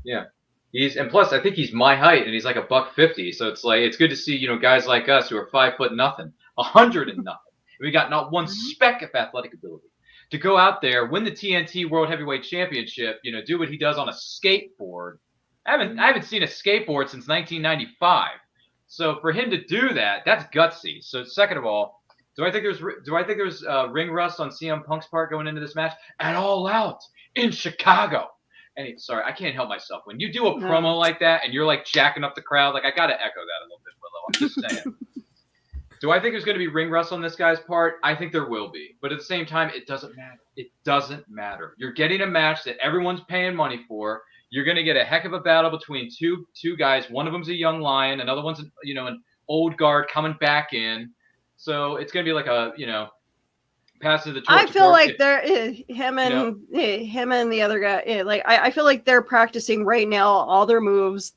Yeah, and plus I think he's my height, and he's like $150. So it's good to see guys like us who are 5 foot nothing, 100 and nothing. We got not one speck of athletic ability to go out there, win the TNT World Heavyweight Championship. Do what he does on a skateboard. I haven't seen a skateboard since 1995. So for him to do that, that's gutsy. So second of all, do I think there's ring rust on CM Punk's part going into this match? At All Out in Chicago. And sorry, I can't help myself. When you do a promo like that and you're like jacking up the crowd, like I got to echo that a little bit, Willow. I'm just saying. Do I think there's going to be ring rust on this guy's part? I think there will be. But at the same time, it doesn't matter. It doesn't matter. You're getting a match that everyone's paying money for. You're going to get a heck of a battle between two guys. One of them's a young lion. Another one's, an old guard coming back in. So it's going to be like a, passing the torch. I feel like him and the other guy. I feel like they're practicing right now all their moves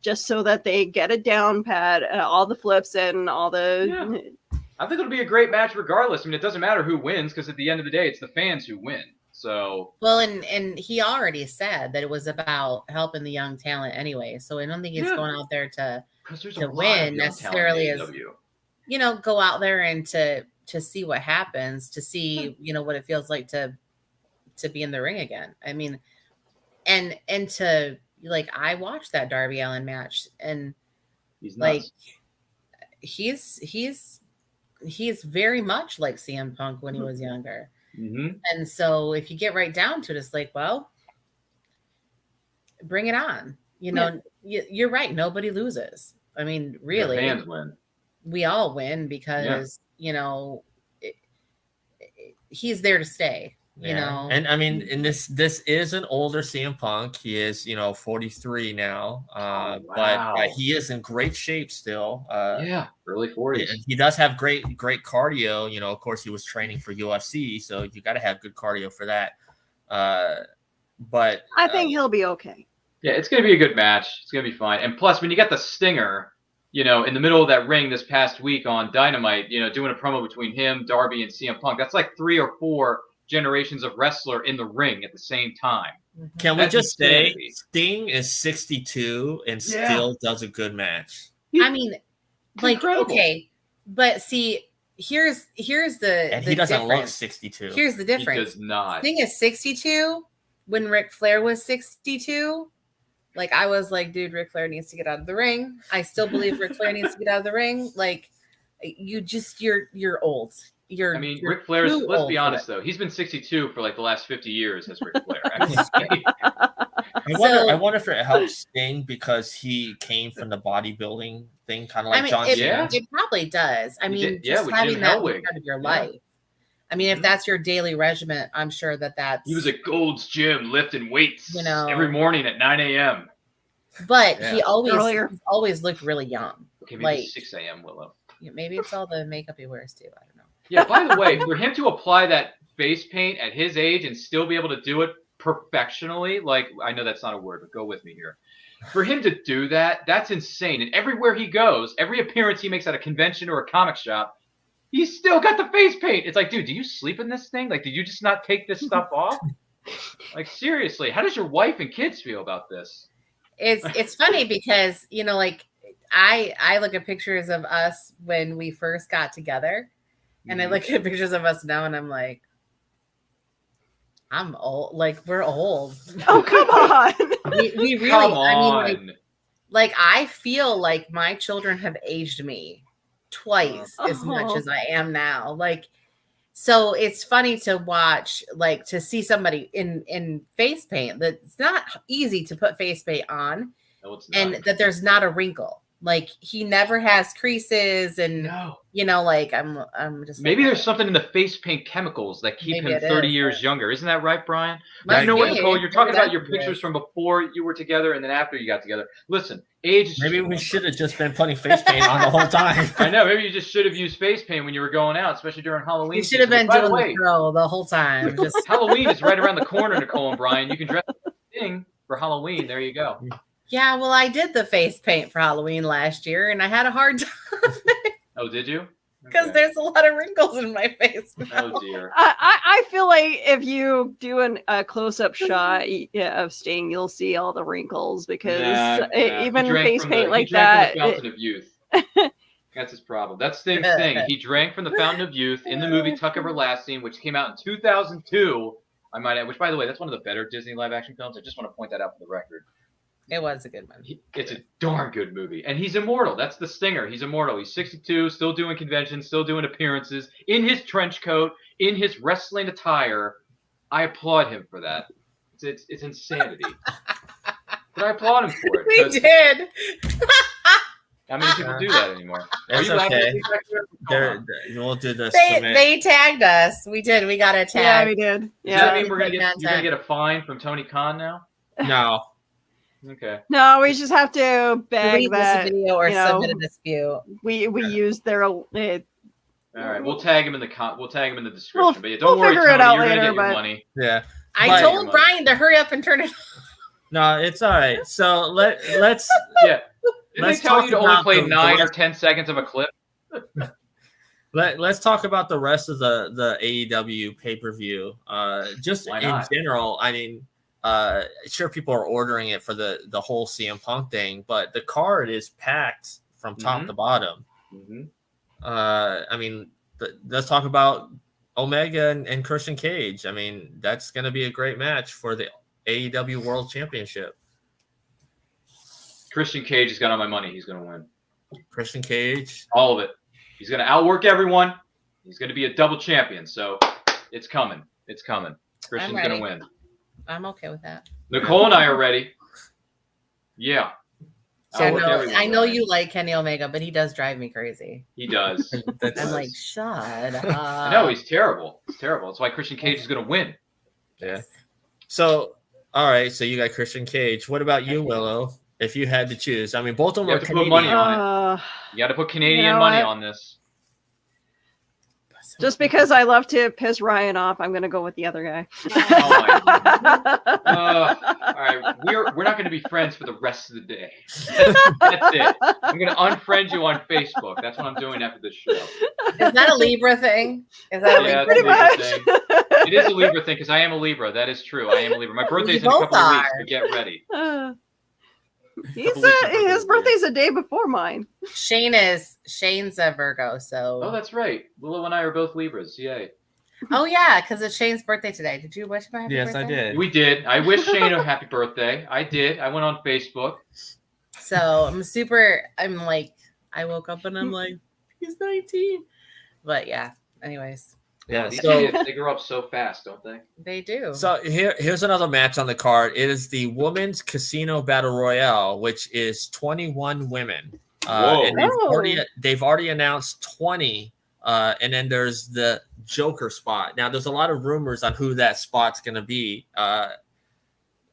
just so that they get it down pat, all the flips and all the. Yeah. I think it'll be a great match regardless. I mean, it doesn't matter who wins because at the end of the day, it's the fans who win. So and he already said that it was about helping the young talent anyway. So I don't think he's going out there to win necessarily, as go out there and to see what happens, to see what it feels like to be in the ring again. I mean, and to I watched that Darby Allin match, and he's very much like CM Punk when he was younger. Mm-hmm. And so if you get right down to it, it's like, well, bring it on. You're right. Nobody loses. I mean, really, the fans win. We all win because, he's there to stay. You know, and I mean, and this is an older CM Punk. He is 43 now, but he is in great shape still. Early 40s. He does have great cardio. Of course, he was training for UFC, so you got to have good cardio for that. But I think he'll be okay. Yeah, it's going to be a good match. It's going to be fine. And plus, when you got the Stinger, in the middle of that ring this past week on Dynamite, doing a promo between him, Darby, and CM Punk, that's like 3 or 4 generations of wrestler in the ring at the same time. Can we just say Sting is 62 and still does a good match? I mean, like, okay, but see, here's the and he doesn't difference. look 62. Here's the difference. He does not. Sting is 62 when Ric Flair was 62. Like, I was like, dude, Ric Flair needs to get out of the ring. I still believe Ric Flair needs to get out of the ring. Like, you're old. Ric Flair's, let's be honest, though. He's been 62 for like the last 50 years as Ric Flair. I wonder if it helps Sting because he came from the bodybuilding thing, kind of like John Cena. It probably does. I mean, just having that part of your life. I mean, if that's your daily regimen, I'm sure that's... He was at Gold's Gym lifting weights every morning at 9 a.m. But he always looked really young. Okay, maybe 6 a.m., Willow. Yeah, maybe it's all the makeup he wears, too. I don't know. Yeah, by the way, for him to apply that face paint at his age and still be able to do it perfectionally, like, I know that's not a word, but go with me here. For him to do that, that's insane. And everywhere he goes, every appearance he makes at a convention or a comic shop, he's still got the face paint. It's like, dude, do you sleep in this thing? Like, did you just not take this stuff off? Like, seriously, how does your wife and kids feel about this? It's funny because, like, I look at pictures of us when we first got together, and I look at pictures of us now, and I'm like, I'm old. Like, we're old. Oh, come on. We really, come on. I mean, like, I feel like my children have aged me twice as much as I am now. Like, so it's funny to watch, like, to see somebody in face paint. That it's not easy to put face paint on, no, it's not. and that there's not a wrinkle. Like, he never has creases, and like, I'm just maybe like, there's something in the face paint chemicals that keep him 30 years younger. Isn't that right, Brian? You know what, Nicole? You're talking about your pictures from before you were together and then after you got together. Listen, age is maybe we should have just been putting face paint on the whole time. I know. Maybe you just should have used face paint when you were going out, especially during Halloween. You should have been doing the throw the whole time. Just Halloween is right around the corner, Nicole and Brian. You can dress the thing for Halloween. There you go. Yeah, well, I did the face paint for Halloween last year, and I had a hard time. Oh, did you? Because there's a lot of wrinkles in my face. Oh, dear. I feel like if you do a close-up shot of Sting, you'll see all the wrinkles because even face paint like that. He drank from the Fountain of Youth. That's his problem. That's Sting's thing. He drank from the Fountain of Youth in the movie Tuck Everlasting, which came out in 2002. I might add, which, by the way, that's one of the better Disney live-action films. I just want to point that out for the record. It was a good one. It's a darn good movie. And he's immortal. That's the Stinger. He's immortal. He's 62, still doing conventions, still doing appearances, in his trench coat, in his wrestling attire. I applaud him for that. It's insanity. But I applaud him for it. We did. How many people do that anymore? That's okay. We'll do this. They tagged us. We did. We got a tag. Yeah, we did. Yeah. Does that mean you're gonna get a fine from Tony Khan now? No. Okay. No, we just have to beg that this video or submit a dispute. We use their. All right, we'll tag him in the description. But yeah, don't we'll worry, figure Tony, it out you're later. gonna get But your money. Yeah. I told Brian to hurry up and turn it off. No, it's all right. So let's yeah. Did they tell you to only play 9 or 10 seconds of a clip? Let's talk about the rest of the AEW pay-per-view. Just in general, I mean, sure, people are ordering it for the whole CM Punk thing, but the card is packed from top to bottom. Mm-hmm. I mean, let's talk about Omega and Christian Cage. I mean, that's going to be a great match for the AEW World Championship. Christian Cage has got on my money. He's going to win. Christian Cage. All of it. He's going to outwork everyone. He's going to be a double champion. So it's coming. It's coming. Christian's going to win. I'm okay with that. Nicole and I are ready. Yeah. So I know you like Kenny Omega, but he does drive me crazy. He does. I'm like, shut up. I know, he's terrible. It's terrible. That's why Christian Cage is going to win. Yeah. So, all right. So you got Christian Cage. What about you, Willow? If you had to choose, I mean, both of them You are have to put money Canadian. on it. You got to put Canadian You know money what? on this. Just because I love to piss Ryan off, I'm going to go with the other guy. Oh my all right, we're not going to be friends for the rest of the day. That's it. I'm going to unfriend you on Facebook. That's what I'm doing after this show. Is that a Libra thing? Is that a Yeah, Libra it's a Pretty Libra much. thing. It is a Libra thing because I am a Libra. That is true. I am a Libra. My birthday's in a both couple of weeks, are. so get ready. His Couple weeks before his birthday's a day before mine. Shane's a Virgo, so Oh, that's right. Willow and I are both Libras. Yay. oh yeah, because it's Shane's birthday today. Did you wish him a happy Yes, birthday? I did. We did. I wish Shane a happy birthday. I did. I went on Facebook. So I'm like, I woke up and I'm like, he's 19. But yeah, anyways, Yeah. These So, kids, they grow up so fast, don't they? they do. here's another match on the card. It is the Women's Casino Battle Royale, which is 21 women. Whoa. And they've already announced 20. And then there's the Joker spot. Now, there's a lot of rumors on who that spot's going to be.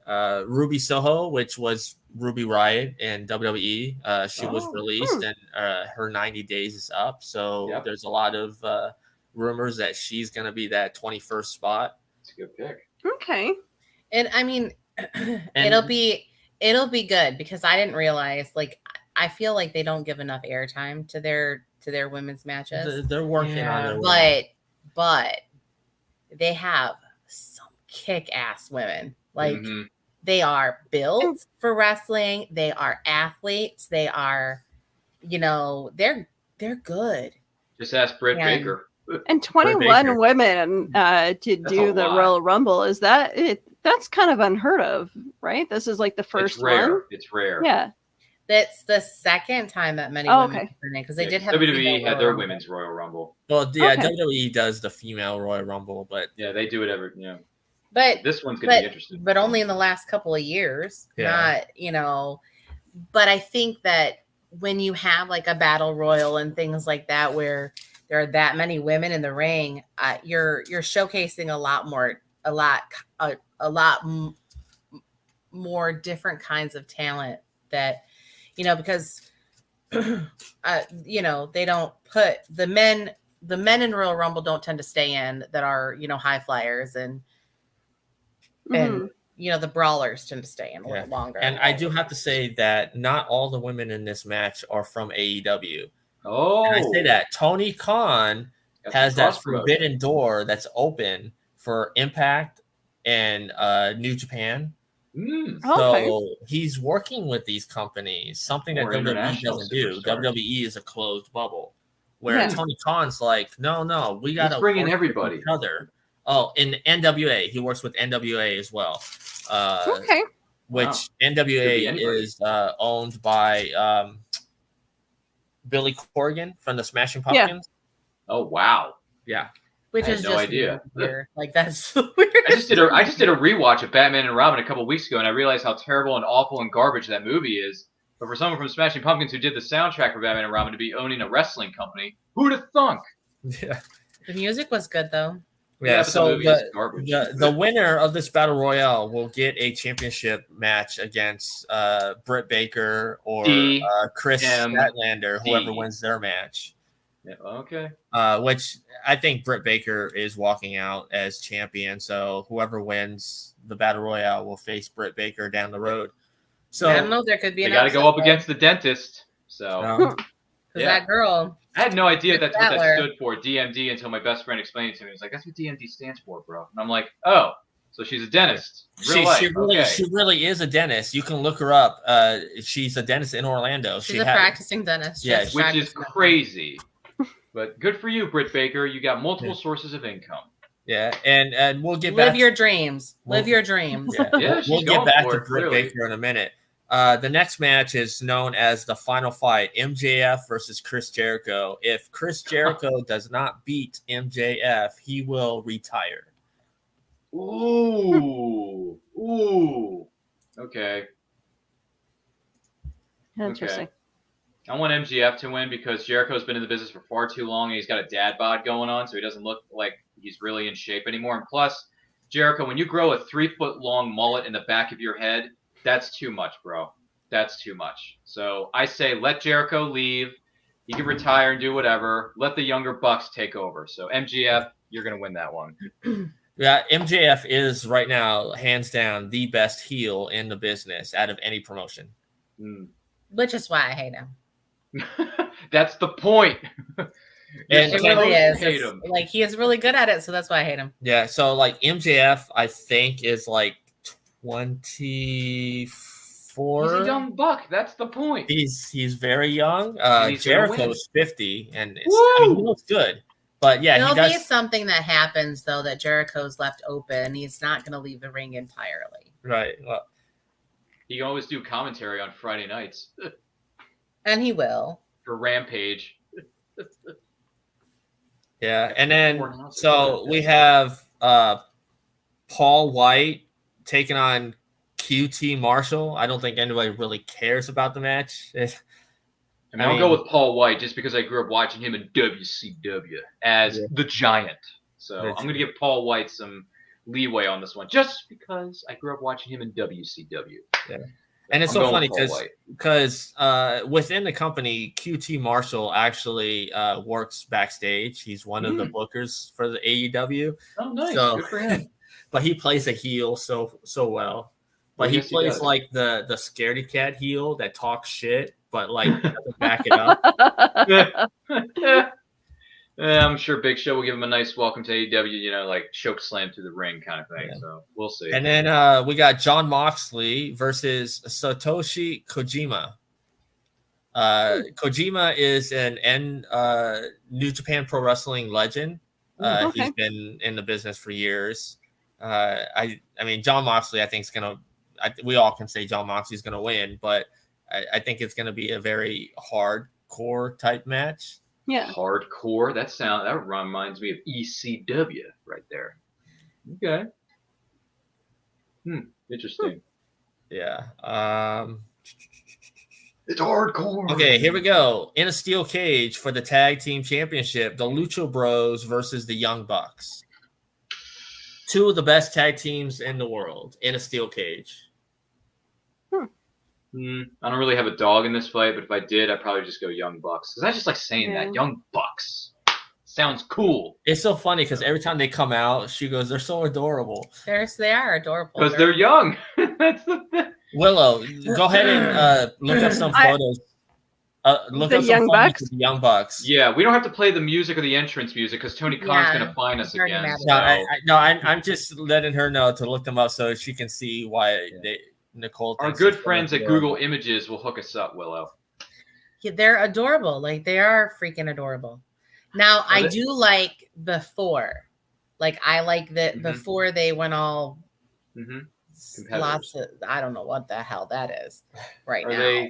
Ruby Soho, which was Ruby Riott in WWE. She was released and her 90 days is up. So there's a lot of rumors that she's going to be that 21st spot. It's a good pick. Okay. And I mean, it'll be good because I didn't realize, like, I feel like they don't give enough airtime to their women's matches. They're working on it. But they have some kick-ass women. Like, they are built for wrestling. They are athletes. They are, they're good. Just ask Britt Baker. And 21 women to do the Royal Rumble. Is that it? That's kind of unheard of, right? This is like the first one. It's rare. Yeah. That's the second time that many women because they did have WWE had their women's Royal Rumble. Well, yeah, WWE does the female Royal Rumble, but yeah, they do it every But this one's gonna be interesting. But only in the last couple of years. Yeah. Not, but I think that when you have like a battle royal and things like that where there are that many women in the ring, you're showcasing a lot more different kinds of talent that because they don't put the men in Royal Rumble don't tend to stay in that are high flyers and the brawlers tend to stay in a little longer. And I do have to say that not all the women in this match are from AEW. Oh, and I say that Tony Khan has that forbidden door that's open for Impact and New Japan. So he's working with these companies, something that WWE doesn't do. WWE is a closed bubble, where Tony Khan's like, no, we got to bring in everybody. Each other. Oh, in NWA, he works with NWA as well. Which NWA is owned by Billy Corgan from the Smashing Pumpkins. Oh wow! Yeah. Which is no idea. Weird. Like that's weird. I just did a rewatch of Batman and Robin a couple weeks ago, and I realized how terrible and awful and garbage that movie is. But for someone from Smashing Pumpkins who did the soundtrack for Batman and Robin to be owning a wrestling company, who'd have thunk? Yeah. The music was good though. Yeah. So the winner of this battle royale will get a championship match against Britt Baker or Chris Statlander, whoever wins their match. Yeah, okay. Which I think Britt Baker is walking out as champion. So whoever wins the battle royale will face Britt Baker down the road. So I don't know. There could be. They got to go up against the dentist. So that girl. I had no idea that's what that stood for, DMD, until my best friend explained it to me. He's like, "That's what DMD stands for, bro." And I'm like, "Oh, so she's a dentist." She really is a dentist. You can look her up. She's a dentist in Orlando. She's a practicing dentist. Yeah, which is crazy. But good for you, Britt Baker. You got multiple sources of income. Yeah, and we'll get back. Live your dreams. Live your dreams. Yeah, we'll get back to Britt Baker in a minute. The next match is known as the final fight, MJF versus Chris Jericho. If Chris Jericho does not beat MJF, he will retire. Ooh. Okay. Interesting. Okay. I want MJF to win because Jericho's been in the business for far too long and he's got a dad bod going on, so he doesn't look like he's really in shape anymore. And plus, Jericho, when you grow a 3-foot-long mullet in the back of your head, that's too much, bro. That's too much. So I say let Jericho leave. He can retire and do whatever. Let the younger Bucks take over. So MGF, you're going to win that one. Yeah, MJF is right now, hands down, the best heel in the business out of any promotion. Which is why I hate him. That's the point. And It really is. Hate It's- him. like he is really good at it, so that's why I hate him. Yeah, so like MJF, I think is like 24. He's a young buck. That's the point. He's very young. And he's gonna win. Jericho's 50, and I mean, he looks good. But yeah, There'll he does. be something that happens though that Jericho's left open. He's not going to leave the ring entirely, Right. Well, He can always do commentary on Friday nights and he will. for Rampage. yeah, and then so we have Paul White taking on QT Marshall. I don't think anybody really cares about the match. I mean, I'll go with Paul White just because I grew up watching him in WCW as the Giant. So I'm going to give Paul White some leeway on this one just because I grew up watching him in WCW. Yeah. And it's I'm so going funny with Paul White. because within the company, QT Marshall actually works backstage. He's one of the bookers for the AEW. Oh, nice. So- Good for him. But he plays a heel so well. But he Yes, he plays does. like the scaredy cat heel that talks shit, but like doesn't back it up. I'm sure Big Show will give him a nice welcome to AEW, like choke slam to the ring kind of thing. Yeah. So we'll see. And then we got John Moxley versus Satoshi Kojima. Kojima is an New Japan Pro Wrestling legend. Okay. He's been in the business for years. I mean, John Moxley, I think is gonna. We all can say John Moxley's gonna win, but I think it's gonna be a very hardcore type match. Yeah. Hardcore. That reminds me of ECW right there. Okay. Interesting. Yeah. It's hardcore. Okay, here we go. In a steel cage for the tag team championship, the Lucha Bros versus the Young Bucks. Two of the best tag teams in the world in a steel cage. I don't really have a dog in this fight, but if I did, I'd probably just go Young Bucks. Because I just like saying that. Young Bucks. Sounds cool. It's so funny because every time they come out, she goes, "They're so adorable." They are adorable. Because they're young. That's the thing. Willow, go ahead and look up some photos. Look The up some Young photos Bucks? of the Young Bucks. Yeah, we don't have to play the music or the entrance music because Tony Khan's going to find us It's already again. mad. No, I'm just letting her know to look them up so she can see why Nicole. Our thinks good it's friends at adorable. Google Images will hook us up, Willow. Yeah, they're adorable. Like they are freaking adorable. Now I do like before. Like I like that before they went all lots of I don't know what the hell that is right now.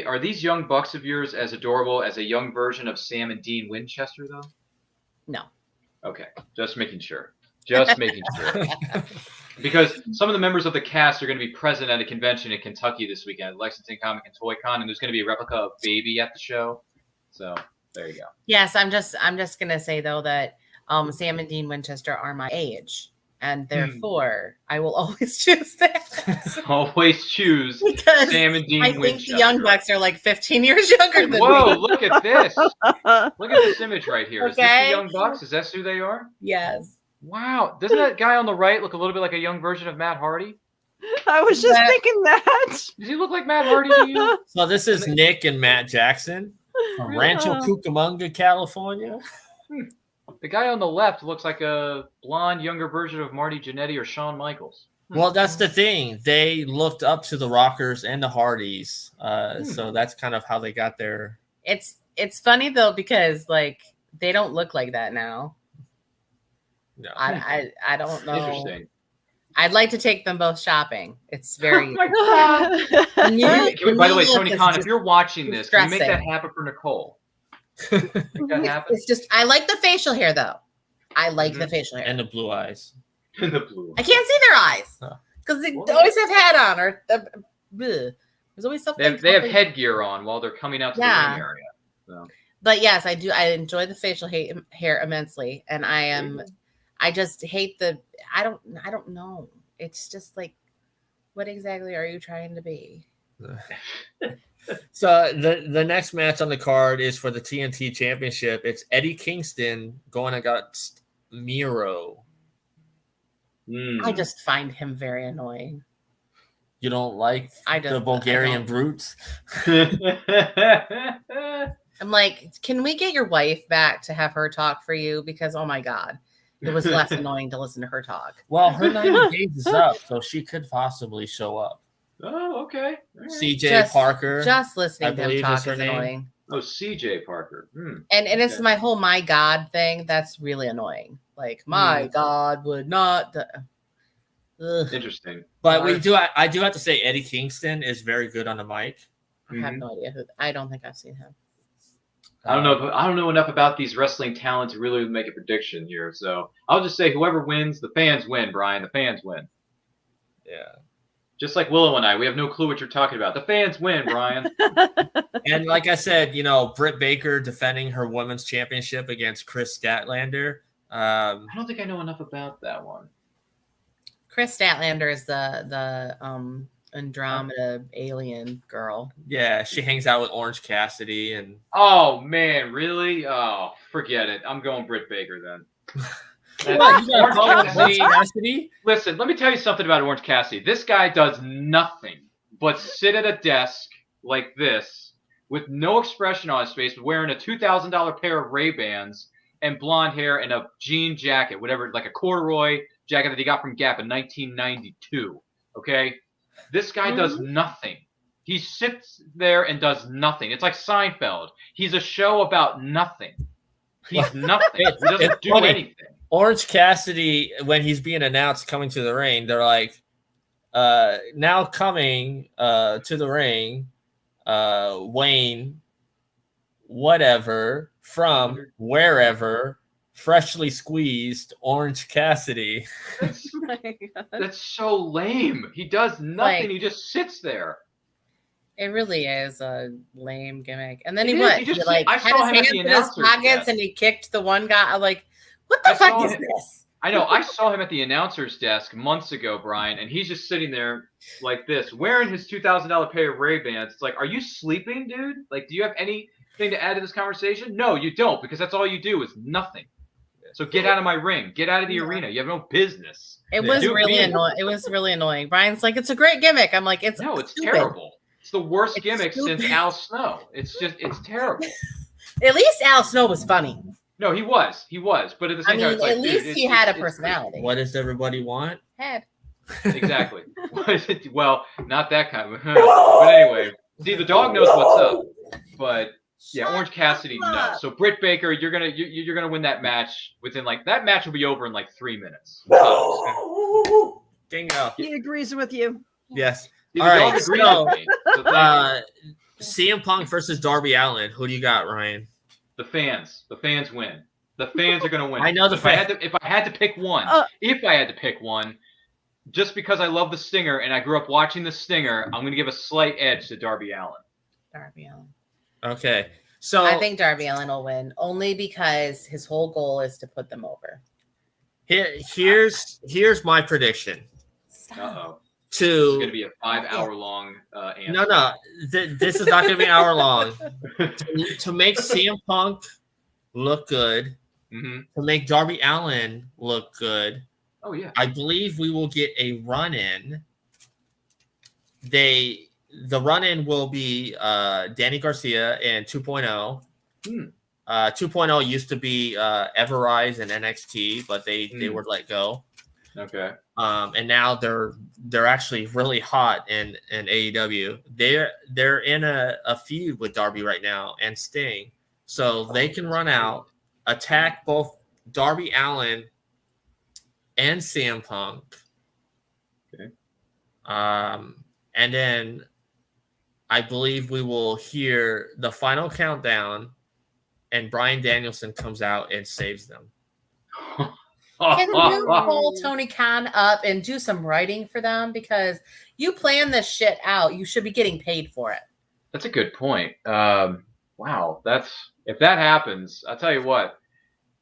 Are these Young Bucks of yours as adorable as a young version of Sam and Dean Winchester though? No. Okay, just making sure. Just making sure. Because some of the members of the cast are going to be present at a convention in Kentucky this weekend, Lexington Comic and Toy Con, and there's going to be a replica of Baby at the show. So there you go. Yes, I'm just gonna say though that Sam and Dean Winchester are my age, and therefore I will always choose that. Always choose Because Sam and Dean I think Winchester. the Young Bucks are like 15 years younger than Whoa, me. look at this. Look at this image right here. Is this the Okay. Young Bucks? Is that who they are? Yes. Wow. Doesn't that guy on the right look a little bit like a young version of Matt Hardy? I was just thinking that. Does he look like Matt Hardy to you? So this is Nick and Matt Jackson from Rancho Cucamonga, California. The guy on the left looks like a blonde, younger version of Marty Jannetty or Shawn Michaels. Well, that's the thing. They looked up to the Rockers and the Hardys, so that's kind of how they got there. It's funny though because like they don't look like that now. No. I don't know. Interesting. I'd like to take them both shopping. It's very. Oh my God. By the way, Tony Khan, if just you're watching this, can you make that distressing. happen for Nicole? Make that happen? It's just I like the facial hair though. I like the facial hair. And the blue eyes. In the blue. I can't see their eyes Huh. because they Well, always have hat on or bleh. There's always something. They have headgear on while they're coming out to the Yeah. ring area. So. But yes, I do. I enjoy the facial hair immensely, and I I just hate I don't know. It's just like, what exactly are you trying to be? So the next match on the card is for the TNT Championship. It's Eddie Kingston going against Miro. I just find him very annoying. You don't like the Bulgarian brutes? I'm like, can we get your wife back to have her talk for you? Because, oh my God, it was less annoying to listen to her talk. Well, her 90 days is up, so she could possibly show up. Oh, okay. Right. CJ Parker. Just listening to him talk is annoying. Oh, CJ Parker. And it's my whole my God thing. That's really annoying. Like, my God would not. Interesting. But I do have to say Eddie Kingston is very good on the mic. I have no idea I don't think I've seen him. I don't know enough about these wrestling talents to really make a prediction here. So I'll just say whoever wins, the fans win, Brian. The fans win. Yeah. Just like Willow and I, we have no clue what you're talking about. The fans win, Brian. And like I said, Britt Baker defending her women's championship against Chris Statlander. I don't think I know enough about that one. Chris Statlander is the Andromeda alien girl. Yeah, she hangs out with Orange Cassidy and. Oh man, really? Oh, forget it. I'm going Britt Baker then. Orange Cassidy? Listen, let me tell you something about Orange Cassidy. This guy does nothing but sit at a desk like this with no expression on his face, wearing a $2,000 pair of Ray-Bans and blonde hair and a jean jacket, whatever, like a corduroy jacket that he got from Gap in 1992. Okay? This guy does nothing. He sits there and does nothing. It's like Seinfeld. He's a show about nothing. He's nothing. He doesn't do anything. Orange Cassidy, when he's being announced coming to the ring, they're like, now coming to the ring, Wayne, whatever, from wherever, freshly squeezed Orange Cassidy. That's so lame. He does nothing. He just sits there. It really is a lame gimmick. And then He had just, his I saw him at hands the in his announcer's pockets desk. and he kicked the one guy. I'm like, what the fuck is this? I know. I saw him at the announcer's desk months ago, Brian, and he's just sitting there like this, wearing his $2,000 pair of Ray-Bans. It's like, are you sleeping, dude? Like, do you have anything to add to this conversation? No, you don't, because that's all you do is nothing. So get out of my ring. Get out of the arena. You have no business. It was really annoying. It was really annoying. Brian's like, it's a great gimmick. I'm like, it's it's terrible. It's the worst gimmick since Al Snow. It's terrible. At least Al Snow was funny. No, he was. But at the same time, it's like, at least he had a personality. What does everybody want? Head. Exactly. Well, not that kind of. But anyway, see, the dog knows what's up. But yeah, Orange Cassidy, no. So Britt Baker, you're gonna win that match within that match will be over in 3 minutes. Dingo. He agrees with you. Yes. See, All right. So, CM Punk versus Darby Allin. Who do you got, Ryan? The fans win. The fans are going to win. I know if I had to pick one, just because I love the Stinger and I grew up watching the Stinger, I'm going to give a slight edge to Darby Allin. Darby Allin. Okay. So I think Darby Allin will win only because his whole goal is to put them over. Here's my prediction. Uh-oh. This is going to be a 5-hour long answer. No. This is not going to be an hour long. To make CM Punk look good, to make Darby Allin look good. Oh yeah. I believe we will get a run-in. The run-in will be Danny Garcia and 2.0. 2.0 used to be Everrise and NXT, but they were let go. Okay. And now they're actually really hot in AEW. They're in a feud with Darby right now and Sting, so they can run out, attack both Darby Allin and CM Punk. Okay. And then I believe we will hear the final countdown, and Bryan Danielson comes out and saves them. Can you pull Tony Khan up and do some writing for them? Because you plan this shit out. You should be getting paid for it. That's a good point. Wow. If that happens, I'll tell you what.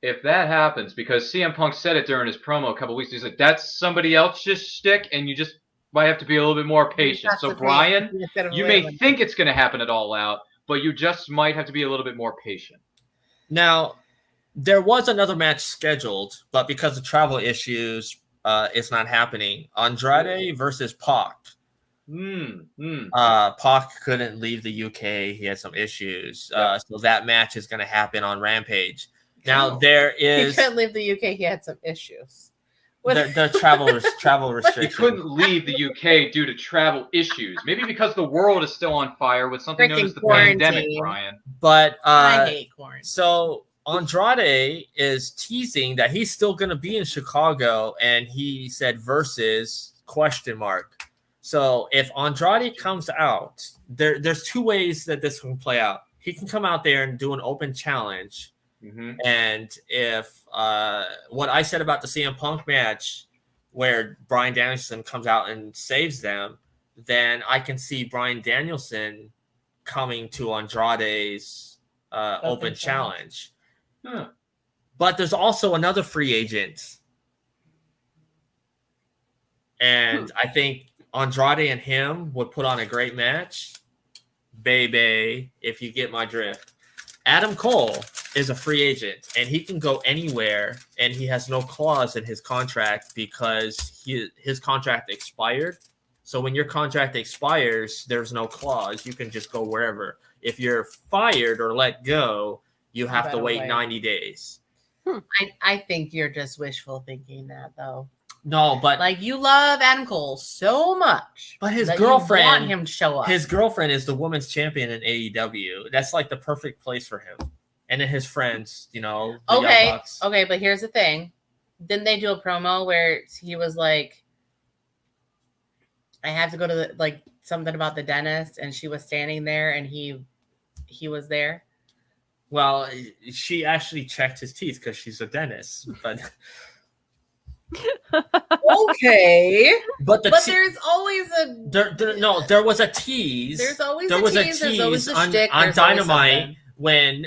if that happens, because CM Punk said it during his promo a couple weeks, he's like, that's somebody else's shtick, and you just might have to be a little bit more patient. So, Brian, you may think it's going to happen at All Out, but you just might have to be a little bit more patient. Now, there was another match scheduled, but because of travel issues, it's not happening. Andrade versus Pac. Pac couldn't leave the UK. He had some issues. So that match is going to happen on Rampage. Now, there is... He couldn't leave the UK. He had some issues. The travel restrictions. He couldn't leave the UK due to travel issues. Maybe because the world is still on fire with something known as the pandemic, Brian. But I hate quarantine. So Andrade is teasing that he's still going to be in Chicago, and he said versus ? So if Andrade comes out, there's two ways that this can play out. He can come out there and do an open challenge. Mm-hmm. And if what I said about the CM Punk match where Bryan Danielson comes out and saves them, then I can see Bryan Danielson coming to Andrade's open challenge. Huh. But there's also another free agent. And I think Andrade and him would put on a great match. Baby, if you get my drift. Adam Cole is a free agent, and he can go anywhere, and he has no clause in his contract because his contract expired. So when your contract expires, there's no clause. You can just go wherever. If you're fired or let go, you have to wait 90 days. I think you're just wishful thinking that, though. No, but like you love Adam Cole so much, but his girlfriend, you want him to show up. His girlfriend is the women's champion in AEW. That's like the perfect place for him. And then his friends, you know. Okay, but here's the thing: didn't they do a promo where he was like, "I have to go to something about the dentist," and she was standing there, and he was there. Well, she actually checked his teeth because she's a dentist, but. Okay, but there's always there was a tease. There's always a tease on Dynamite when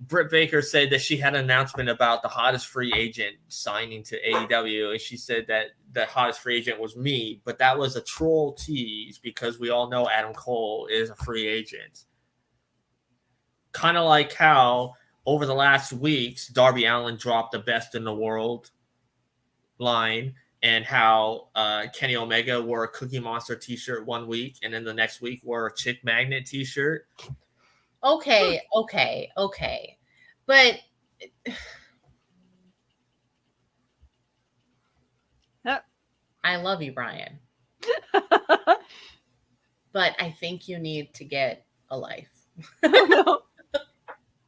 Britt Baker said that she had an announcement about the hottest free agent signing to AEW, and she said that the hottest free agent was me, but that was a troll tease because we all know Adam Cole is a free agent. Kind of like how over the last weeks Darby Allin dropped the best in the world line, and how Kenny Omega wore a Cookie Monster t-shirt one week and then the next week wore a Chick Magnet t-shirt. Okay. But I love you, Brian. But I think you need to get a life. Oh, no.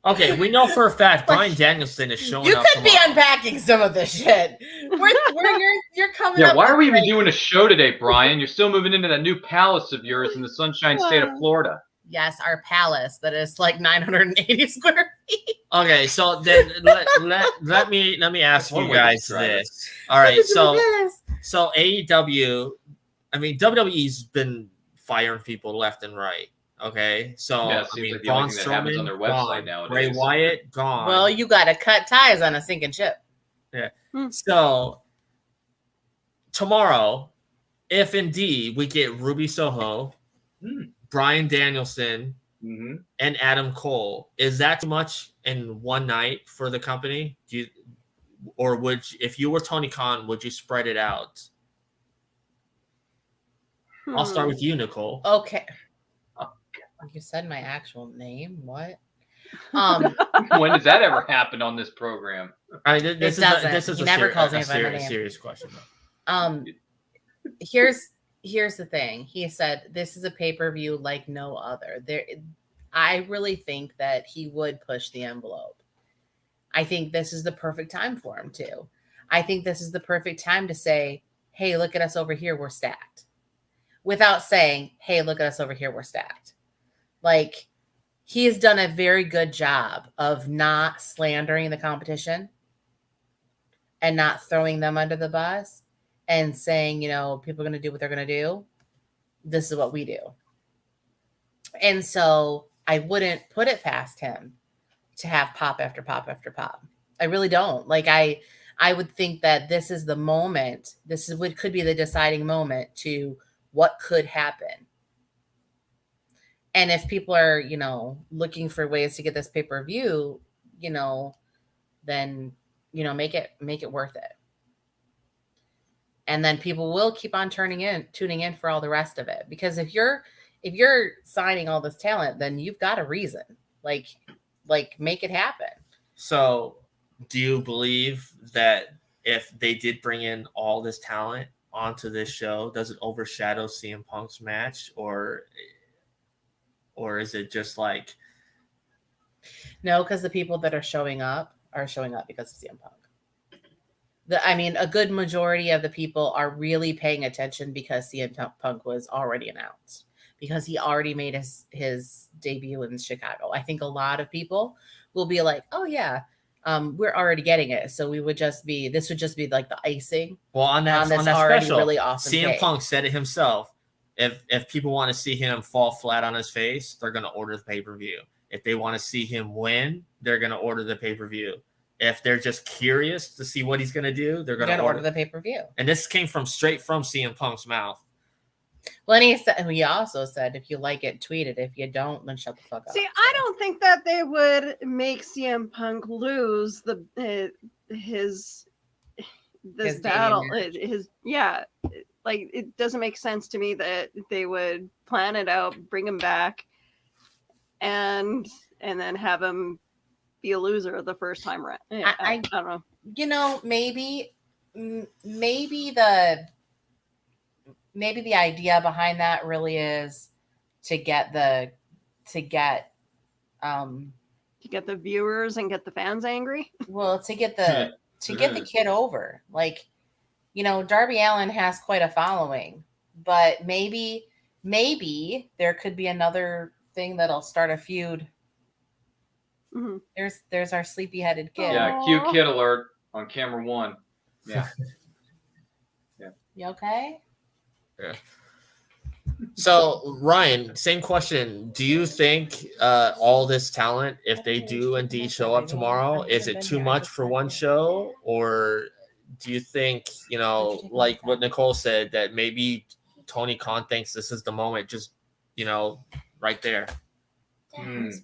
Okay, we know for a fact Bryan Danielson is showing up. You could be unpacking some of this shit. You're coming up. Yeah, why are we even doing a show today, Brian? You're still moving into that new palace of yours in the Sunshine State of Florida. Yes, our palace that is like 980 square feet. Okay, so then let me ask you guys this. All right, so AEW, I mean WWE's been firing people left and right. Okay, so yeah, it seems like the only thing that happens on their website nowadays. Bray Wyatt gone. Well, you got to cut ties on a sinking ship. Yeah. So tomorrow, if indeed we get Ruby Soho, Bryan Danielson, and Adam Cole, is that too much in one night for the company? If you were Tony Khan, would you spread it out? I'll start with you, Nicole. Okay. You said my actual name. What? When does that ever happen on this program? I mean, this is he never calls anybody by name. Serious question. Here's the thing. He said this is a pay-per-view like no other. I really think that he would push the envelope. I think this is the perfect time for him to. I think this is the perfect time to say, "Hey, look at us over here. We're stacked," without saying, "Hey, look at us over here. We're stacked." Like, he has done a very good job of not slandering the competition and not throwing them under the bus and saying, you know, people are going to do what they're going to do. This is what we do. And so I wouldn't put it past him to have pop after pop after pop. I really don't. Like I would think that this is the moment. This is what could be the deciding moment to what could happen. And if people are, you know, looking for ways to get this pay-per-view, you know, then, you know, make it worth it. And then people will keep on tuning in for all the rest of it. Because if you're signing all this talent, then you've got a reason. Like make it happen. So do you believe that if they did bring in all this talent onto this show, does it overshadow CM Punk's match, or is it just like... No, because the people that are showing up because of CM Punk. I mean, a good majority of the people are really paying attention because CM Punk was already announced, because he already made his debut in Chicago. I think a lot of people will be like, oh yeah, we're already getting it. So this would just be like the icing. Well, on that already special, really awesome CM cake. Punk said it himself. If people want to see him fall flat on his face, they're going to order the pay-per-view. If they want to see him win, they're going to order the payper-view. If they're just curious to see what he's going to do, they're going to order the pay-per-view. And this came straight from CM Punk's mouth. Well, and he also said, if you like it, tweet it. If you don't, then shut the fuck up. See, I don't think that they would make CM Punk lose his battle. Like, it doesn't make sense to me that they would plan it out, bring him back, and then have him be a loser the first time around. I don't know. You know, maybe the idea behind that really is to get the viewers and get the fans angry. Well, to get the kid over. Like, you know, Darby Allin has quite a following, but maybe there could be another thing that'll start a feud. Mm-hmm. There's our sleepy-headed kid. Yeah, cue kid alert on camera 1. Yeah. Yeah. You okay? Yeah. So, Ryan, same question. Do you think all this talent, if they do indeed show up tomorrow, is it too much for one show? Or do you think, you know, like what Nicole said, that maybe Tony Khan thinks this is the moment, just, you know, right there? It's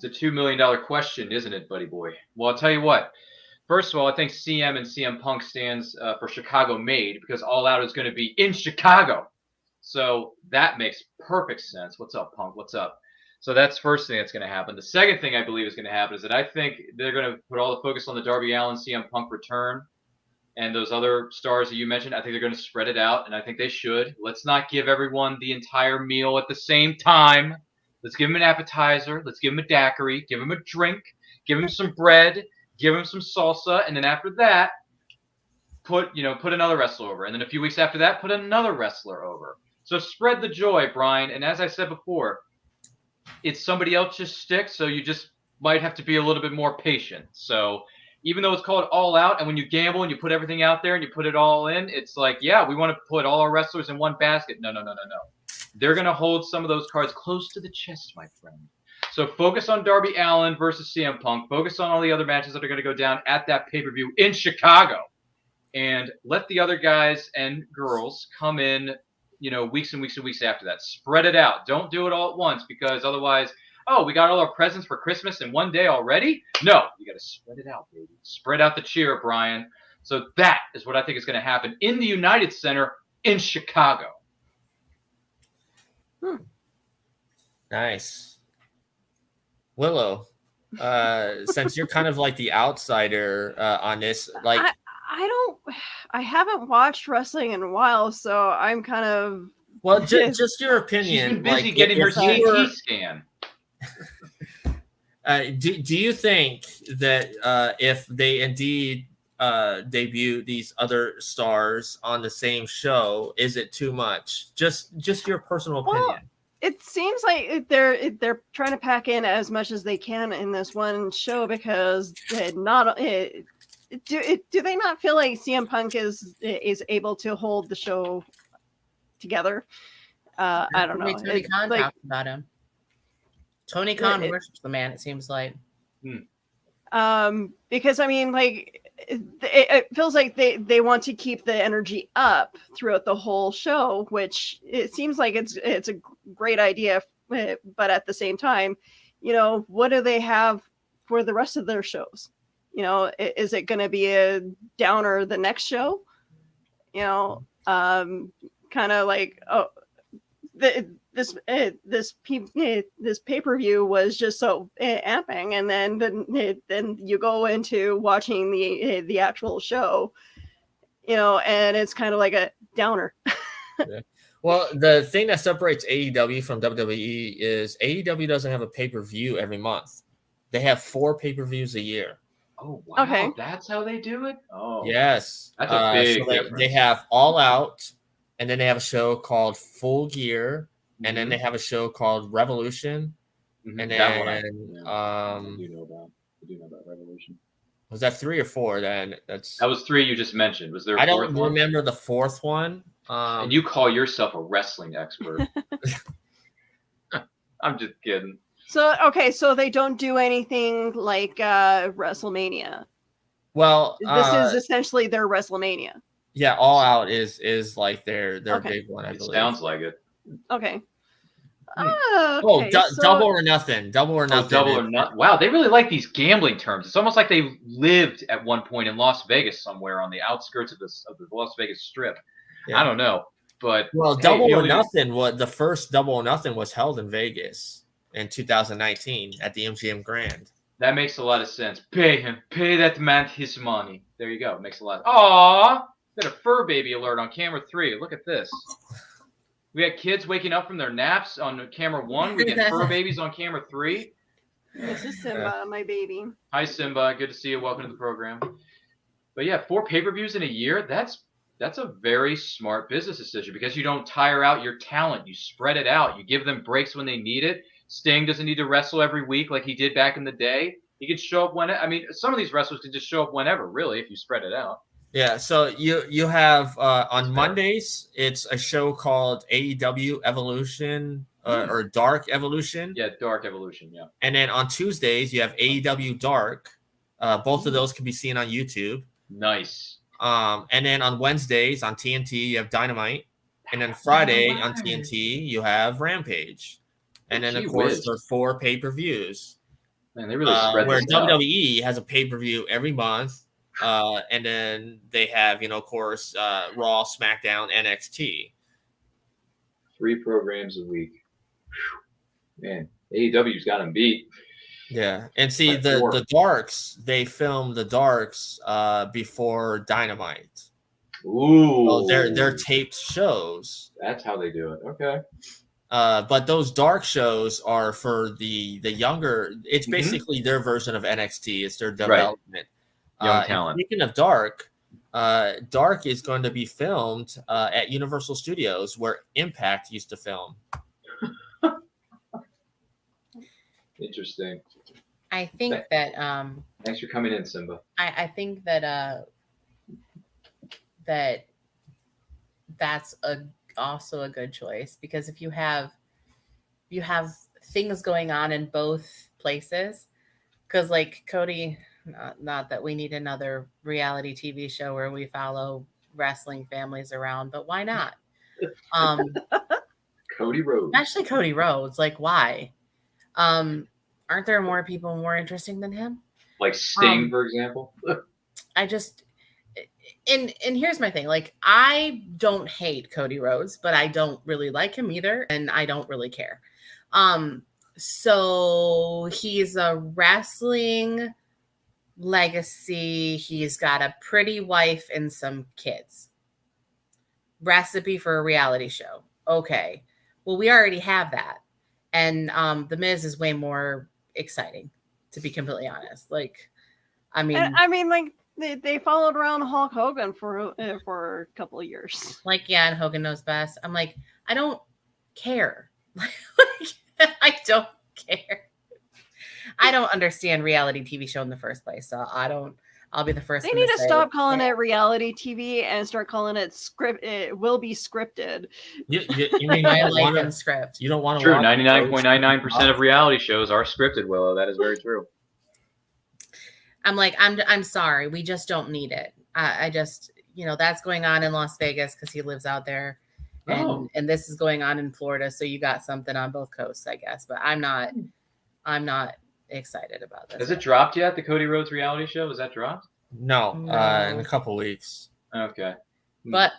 a $2 million question, isn't it, buddy boy? Well, I'll tell you what. First of all, I think CM and CM Punk stands for Chicago made, because All Out is going to be in Chicago. So that makes perfect sense. What's up, Punk? What's up? So that's the first thing that's going to happen. The second thing I believe is going to happen is that I think they're going to put all the focus on the Darby Allin CM Punk return and those other stars that you mentioned. I think they're going to spread it out, and I think they should. Let's not give everyone the entire meal at the same time. Let's give them an appetizer. Let's give them a daiquiri. Give them a drink. Give them some bread. Give them some salsa. And then after that, put another wrestler over. And then a few weeks after that, put another wrestler over. So spread the joy, Brian. And as I said before, it's somebody else's stick, so you just might have to be a little bit more patient. So even though it's called All Out, and when you gamble and you put everything out there and you put it all in, it's like, yeah, we want to put all our wrestlers in one basket. No. They're going to hold some of those cards close to the chest, my friend. So focus on Darby Allin versus CM Punk. Focus on all the other matches that are going to go down at that pay-per-view in Chicago. And let the other guys and girls come in, you know, weeks and weeks and weeks after that. Spread it out. Don't do it all at once, because otherwise, oh, we got all our presents for Christmas in one day already? No, you got to spread it out, baby. Spread out the cheer, Brian. So that is what I think is going to happen in the United Center in Chicago. Nice. Willow, since you're kind of like the outsider on this, like I haven't watched wrestling in a while, so I'm kind of just your opinion. She's been busy like, getting her CT scan. Do you think that if they indeed debut these other stars on the same show, is it too much? Just your personal opinion. Well, it seems like they're trying to pack in as much as they can in this one show, because do they not feel like CM Punk is able to hold the show together? I don't know. Tony Khan talked about him. Tony Khan worships the man, it seems like. Because I mean, like, it feels like they want to keep the energy up throughout the whole show, which it seems like it's a great idea, but at the same time, what do they have for the rest of their shows? Is it going to be a downer the next show? Kind of like, oh, this pay-per-view was just so amping, and then you go into watching the actual show, and it's kind of like a downer. Yeah. Well, the thing that separates AEW from WWE is AEW doesn't have a pay-per-view every month. They have 4 pay-per-views a year. Oh, wow. Okay. That's how they do it? Oh. Yes. That's a big so difference. they have All Out, and then they have a show called Full Gear, and then they have a show called Revolution, and That one I then do know about Revolution. was that 3 or 4? Then That was 3 you just mentioned. Was there a I fourth don't one? remember the 4th one. And you call yourself a wrestling expert. I'm just kidding. So they don't do anything like WrestleMania. Well, This is essentially their WrestleMania. Yeah, All Out is like their Okay. big one, I It believe. sounds like it. Okay. Oh, Okay, Double or Nothing. Double or Nothing. Double or not. Wow, they really like these gambling terms. It's almost like they lived at one point in Las Vegas somewhere on the outskirts of the Las Vegas Strip. Yeah. I don't know, but Well, hey, Double you or only- Nothing. The first Double or Nothing was held in Vegas in 2019 at the MGM Grand. That makes a lot of sense. Pay him. Pay that man his money. There you go. It makes a lot. Aww, got a fur baby alert on camera 3. Look at this. We had kids waking up from their naps on camera 1. We get fur babies on camera 3. This is Simba, my baby. Hi, Simba. Good to see you. Welcome to the program. But yeah, 4 pay-per-views in a year. That's a very smart business decision because you don't tire out your talent. You spread it out. You give them breaks when they need it. Sting doesn't need to wrestle every week like he did back in the day. He could show up when. I mean, some of these wrestlers can just show up whenever, really, if you spread it out. Yeah, so you have on Mondays it's a show called AEW Evolution or Dark Evolution. Yeah, Dark Evolution. Yeah. And then on Tuesdays you have AEW Dark. Both of those can be seen on YouTube. Nice. And then on Wednesdays on TNT you have Dynamite, and then Friday on TNT you have Rampage, and then of course there are 4 pay-per-views. Man, they really spread where this out. WWE has a pay-per-view every month. And then they have, of course, Raw, SmackDown, NXT. 3 programs a week. Whew. Man, AEW's got them beat. Yeah, and see By the 4. Darks. They filmed the Darks before Dynamite. Ooh, So they're taped shows. That's how they do it. Okay. But those Dark shows are for the younger. It's basically their version of NXT. It's their development. Young talent. Speaking of Dark, Dark is going to be filmed at Universal Studios where Impact used to film. Interesting. I think that Thanks for coming in, Simba. I think that that's also a good choice, because if you have things going on in both places, because like Cody, not that we need another reality TV show where we follow wrestling families around, but why not? Cody Rhodes. Especially Cody Rhodes. Like, why? Aren't there more people more interesting than him? Like Sting, for example. I just, and here's my thing. Like, I don't hate Cody Rhodes, but I don't really like him either, and I don't really care. So he's a wrestling legacy. He's got a pretty wife and some kids. Recipe for a reality show. Okay. Well, we already have that. And The Miz is way more exciting, to be completely honest. Like, I mean, like they followed around Hulk Hogan for a couple of years. like, yeah, and Hogan knows best. I'm like, I don't care. I don't care. I don't understand reality TV show in the first place, so I'll be the first. They need to stop calling it reality TV and start calling it script. It will be scripted. You mean My life and script. You don't want to True. watch 99.99% of reality shows are scripted, Willow. That is very true. I'm like, I'm sorry, we just don't need it. I just, that's going on in Las Vegas because he lives out there, and this is going on in Florida. So you got something on both coasts, I guess. But I'm not excited about this. Has it dropped yet? The Cody Rhodes reality show, was that dropped? No, in a couple weeks. Okay. But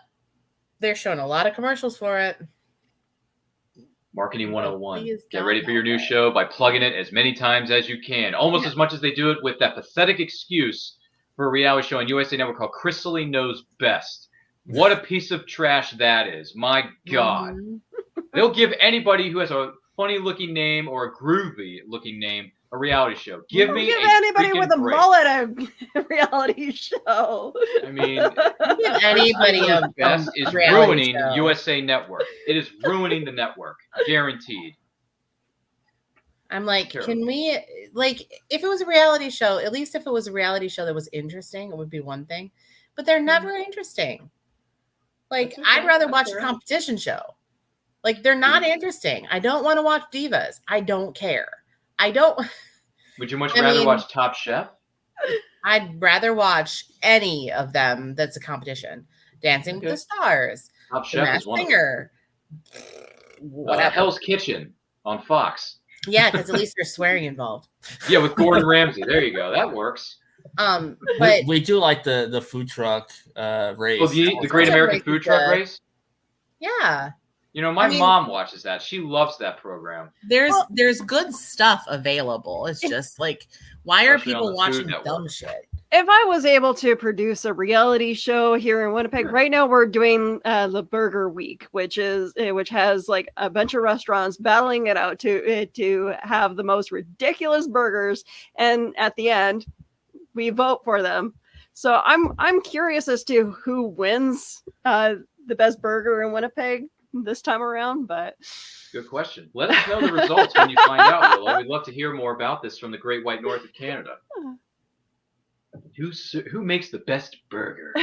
they're showing a lot of commercials for it. Marketing 101. Get ready for your new show by plugging it as many times as you can. Almost as much as they do it with that pathetic excuse for a reality show on USA Network called Crystal Knows Best. What a piece of trash that is. My God. They'll give anybody who has a funny-looking name or a groovy-looking name a reality show. Give anybody with a mullet a reality show. I mean, anybody best is ruining USA Network. It is ruining the network, guaranteed. I'm like, can we if it was a reality show? At least if it was a reality show that was interesting, it would be one thing. But they're never interesting. Like, I'd rather watch a competition show. Like, they're not interesting. I don't want to watch divas. I don't care. Would you rather watch Top Chef? I'd rather watch any of them that's a competition. Dancing with the Stars. Top Chef is one Singer. Hell's Kitchen on Fox. Yeah, because at least there's swearing involved. Yeah, with Gordon Ramsay. There you go. That works. But we do like the food truck race. Well, the Great American Food Truck Race? Yeah. My mom watches that. She loves that program. There's good stuff available. It's just like, why are people watching dumb shit? If I was able to produce a reality show here in Winnipeg, right now we're doing the Burger Week, which has like a bunch of restaurants battling it out to have the most ridiculous burgers, and at the end, we vote for them. So I'm curious as to who wins the best burger in Winnipeg this time around, but good question. Let us know the results when you find out, Willow. We'd love to hear more about this from the Great White North of Canada. Who makes the best burger?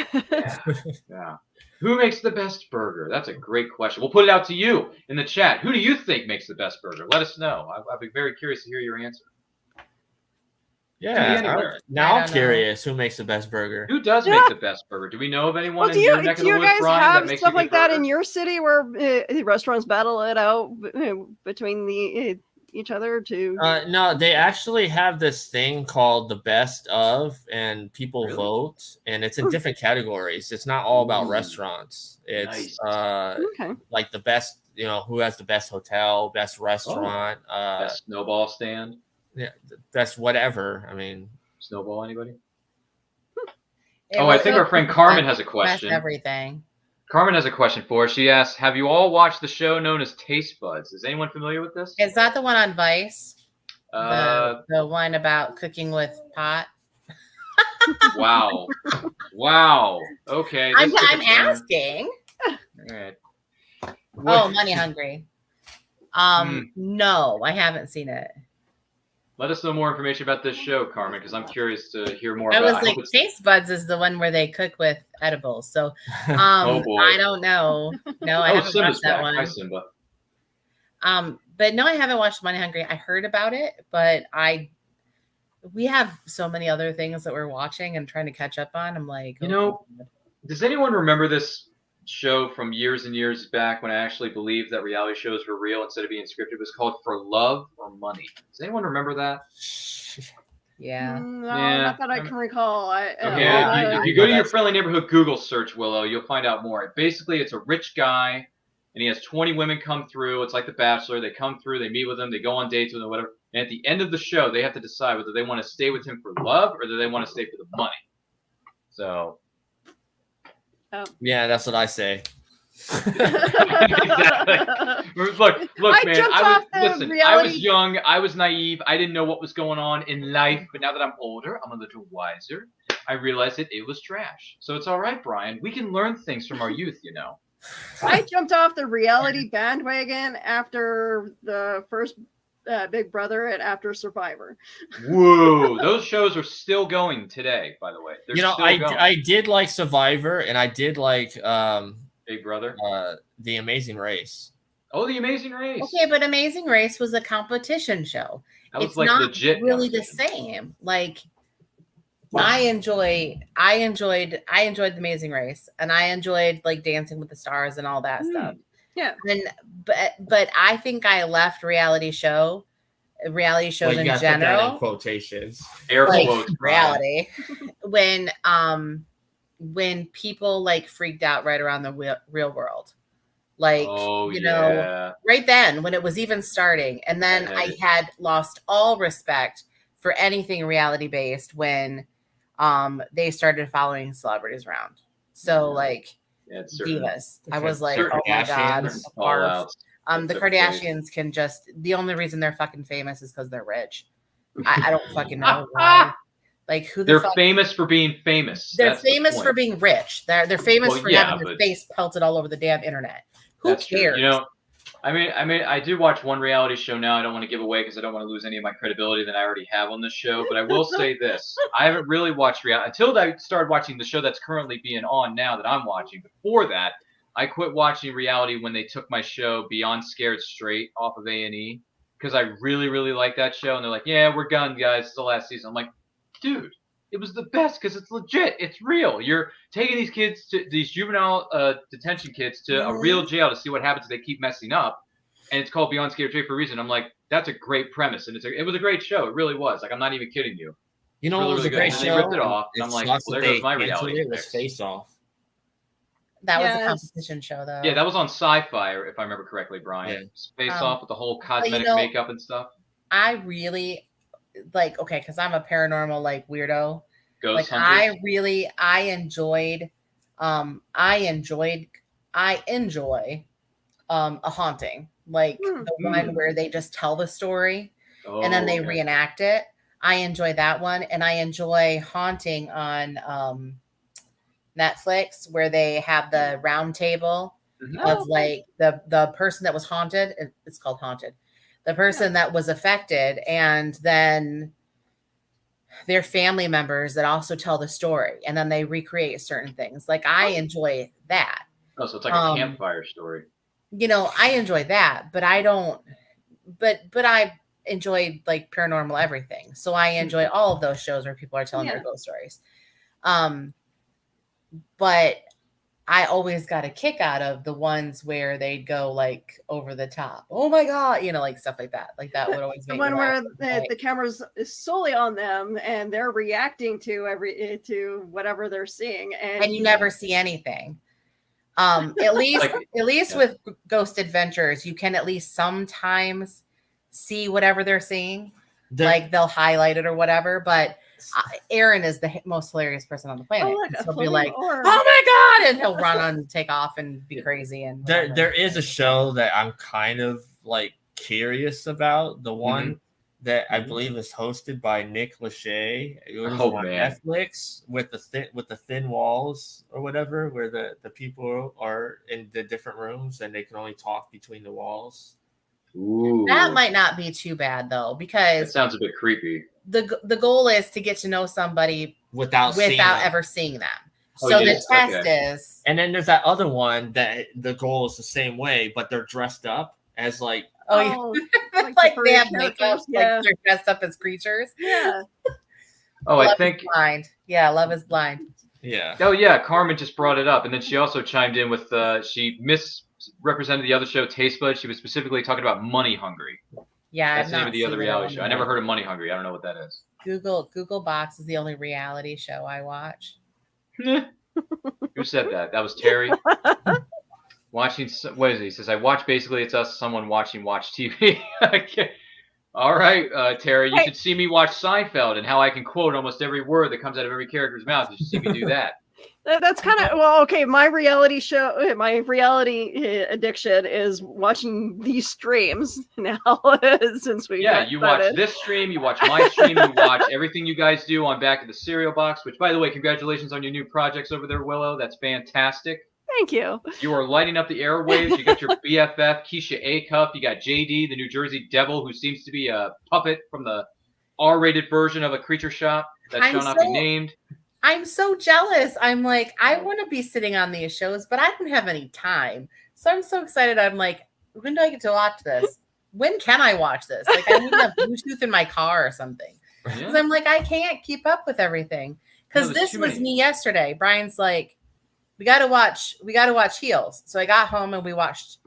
Yeah. Who makes the best burger? That's a great question. We'll put it out to you in the chat. Who do you think makes the best burger? Let us know. I'd be very curious to hear your answer. Yeah, now I'm curious who makes the best burger. Who does make the best burger? Do we know of anyone in your neck of the woods, Brian, that makes stuff like that burger? in your city where restaurants battle it out between each other to? No, they actually have this thing called the best of, and people vote, and it's in different categories. It's not all about restaurants. It's like the best, who has the best hotel, best restaurant, best snowball stand. Yeah, that's whatever. I mean, snowball, anybody? I think our friend Carmen has a question. Everything. Carmen has a question for us. She asks, have you all watched the show known as Taste Buds? Is anyone familiar with this? Is that the one on Vice? The one about cooking with pot? Wow. Okay. I'm asking. All right. Money Hungry. No, I haven't seen it. Let us know more information about this show, Carmen, because I'm curious to hear more I about it. was like, Taste Buds is the one where they cook with edibles. So I don't know. No, I haven't watched that one. Hi, Simba. But no, I haven't watched Money Hungry. I heard about it, but we have so many other things that we're watching and trying to catch up on. I'm like, does anyone remember this show from years and years back when I actually believed that reality shows were real instead of being scripted? It was called For Love or Money. Does anyone remember that? Yeah. No, not that I can recall. If you go to your friendly neighborhood Google search, Willow, you'll find out more. Basically, it's a rich guy, and he has 20 women come through. It's like The Bachelor. They come through, they meet with him, they go on dates with him, whatever. And at the end of the show, they have to decide whether they want to stay with him for love or do they want to stay for the money. So... yeah, that's what I say. Exactly. Look, man. I was young. I was naive. I didn't know what was going on in life. But now that I'm older, I'm a little wiser. I realized that it was trash. So it's all right, Brian. We can learn things from our youth, I jumped off the reality bandwagon after the first Big Brother and after Survivor. Whoa, those shows are still going today, by the way. They're still going. I did like Survivor, and I did like Big Brother, The Amazing Race. Oh, The Amazing Race. Okay, but Amazing Race was a competition show. That was it's like not legit really the same. Like, I enjoyed The Amazing Race, and I enjoyed like Dancing with the Stars and all that stuff. Yeah. And but I think I left reality shows Well, you in gotta put that in general, quotations. Air like quotes. reality, when people like freaked out right around the real world, like right then when it was even starting, and then I had lost all respect for anything reality based when they started following celebrities around. So like divas, I was like, oh my god, barf. The Kardashians can just, the only reason they're fucking famous is because they're rich. I don't fucking know why. Like who they're famous for being famous. They're famous for being rich. They're famous for having their face pelted all over the damn internet. Who cares? True. You know, I mean, I do watch one reality show now. I don't want to give away because I don't want to lose any of my credibility that I already have on this show. But I will say this: I haven't really watched reality until I started watching the show that's currently being on now that I'm watching. Before that, I quit watching reality when they took my show Beyond Scared Straight off of A&E because I really, really like that show. And they're like, "Yeah, we're done, guys. It's the last season." I'm like, dude, it was the best because it's legit. It's real. You're taking these kids to these juvenile detention kids to a real jail to see what happens if they keep messing up. And it's called Beyond Scared Straight for a reason. I'm like, that's a great premise. And it was a great show. It really was. Like, I'm not even kidding you. You know, really, it was really a great good. show. And they ripped it off. And I'm like, well, there goes my reality. It was Face Off. That was a competition show, though. Yeah, that was on Sci-Fi, if I remember correctly, Brian. Yeah. Face Off with the whole cosmetic makeup and stuff. I really like, okay, because I'm a paranormal like weirdo. Ghost like hunters. I enjoy a haunting, like the one where they just tell the story and then they reenact it. I enjoy that one, and I enjoy Haunting on Netflix, where they have the round table of like the person that was haunted. It's called Haunted. The person that was affected, and then their family members that also tell the story, and then they recreate certain things. Like I enjoy that. Oh, so it's like a campfire story. You know, I enjoy that, but I don't. But I enjoy like paranormal everything. So I enjoy all of those shows where people are telling their ghost stories. But I always got a kick out of the ones where they go like over the top. Oh my god, you know, like stuff like that. Like that would always make the one where laugh. the camera's is solely on them and they're reacting to whatever they're seeing, and you never see anything. At least with Ghost Adventures, you can at least sometimes see whatever they're seeing. Like they'll highlight it or whatever, but Aaron is the most hilarious person on the planet. He'll be like, "Oh my god!" and he'll run on and take off and be crazy. And there is a show that I'm kind of like curious about. The one that I believe is hosted by Nick Lachey. It was on Netflix with the thin walls or whatever, where the people are in the different rooms and they can only talk between the walls. Ooh. That might not be too bad though, because it sounds a bit creepy. The goal is to get to know somebody without ever seeing them. So the test is, and then there's that other one that the goal is the same way, but they're dressed up as like like they have makeup, like they're dressed up as creatures. Yeah. Oh, Love I think is Blind. Yeah, Love is Blind. Yeah. Oh yeah, Carmen just brought it up, and then she also chimed in with she misrepresented the other show, Taste Bud. She was specifically talking about Money Hungry. Yeah, that's the name of the other reality show. I never heard of Money Hungry. I don't know what that is. Google Box is the only reality show I watch. Who said that? That was Terry. Watching, what is it? He says, I watch Basically It's Us, someone watch TV. Okay. All right, Terry, you should see me watch Seinfeld and how I can quote almost every word that comes out of every character's mouth. You should see me do that. That's kind of, well, okay, my reality addiction is watching these streams now since we you watch this stream, you watch my stream, you watch everything you guys do on Back of the Cereal Box, which, by the way, congratulations on your new projects over there, Willow. That's fantastic. Thank you. You are lighting up the airwaves. You got your BFF, Keisha A-Cup. You got JD, the New Jersey Devil, who seems to be a puppet from the R-rated version of a creature shop that shall not be named. I'm so jealous. I'm like, I want to be sitting on these shows, but I don't have any time. So I'm so excited. I'm like, when do I get to watch this? When can I watch this? Like, I need to have Bluetooth in my car or something. Yeah. I'm like, I can't keep up with everything. Because No, there's this too was many. me yesterday. Brian's like, we gotta watch Heels. So I got home and we watched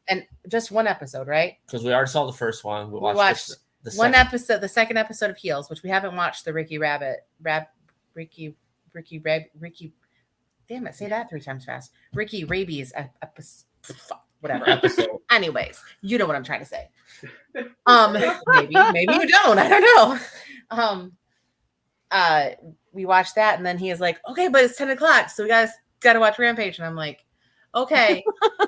and just one episode, right? Because we already saw the first one. We watched the one second. episode, the second episode of Heels, which we haven't watched. The Ricky. Damn it! Say that 3 times fast. Ricky Rabies whatever episode. Anyways, you know what I'm trying to say. Maybe you don't. I don't know. We watched that, and then he is like, "Okay, but it's 10 o'clock, so we guys got to watch Rampage." And I'm like, "Okay."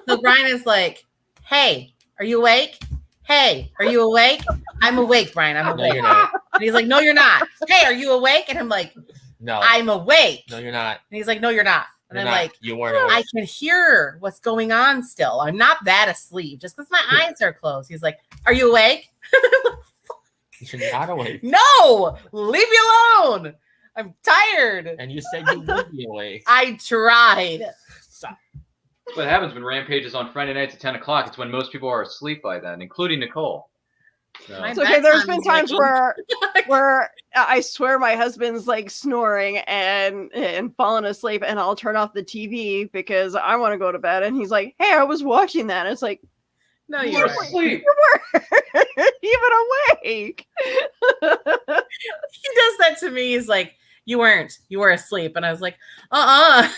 So Brian is like, "Hey, are you awake? Hey, are you awake? I'm awake, Brian. I'm awake." No, you're not. And he's like, "No, you're not. Hey, are you awake?" And I'm like, No, "I'm awake." no, you're not. And he's like, "No, you're not." And You're I'm not. like, You weren't I awake. can hear what's going on still. I'm not that asleep just because my eyes are closed. He's like, "Are you awake?" You're not awake. No, leave me alone. I'm tired. And you said you would be awake. I tried. Stop. What happens when Rampage is on Friday nights at 10 o'clock? It's when most people are asleep by then, including Nicole. So, My It's okay. There's bedtime been is like times where I swear my husband's like snoring and falling asleep, and I'll turn off the TV because I want to go to bed. And he's like, "Hey, I was watching that." And it's like, No, you you're were right. asleep. even awake. He does that to me. He's like, "You weren't. You were asleep." And I was like, "Uh-uh."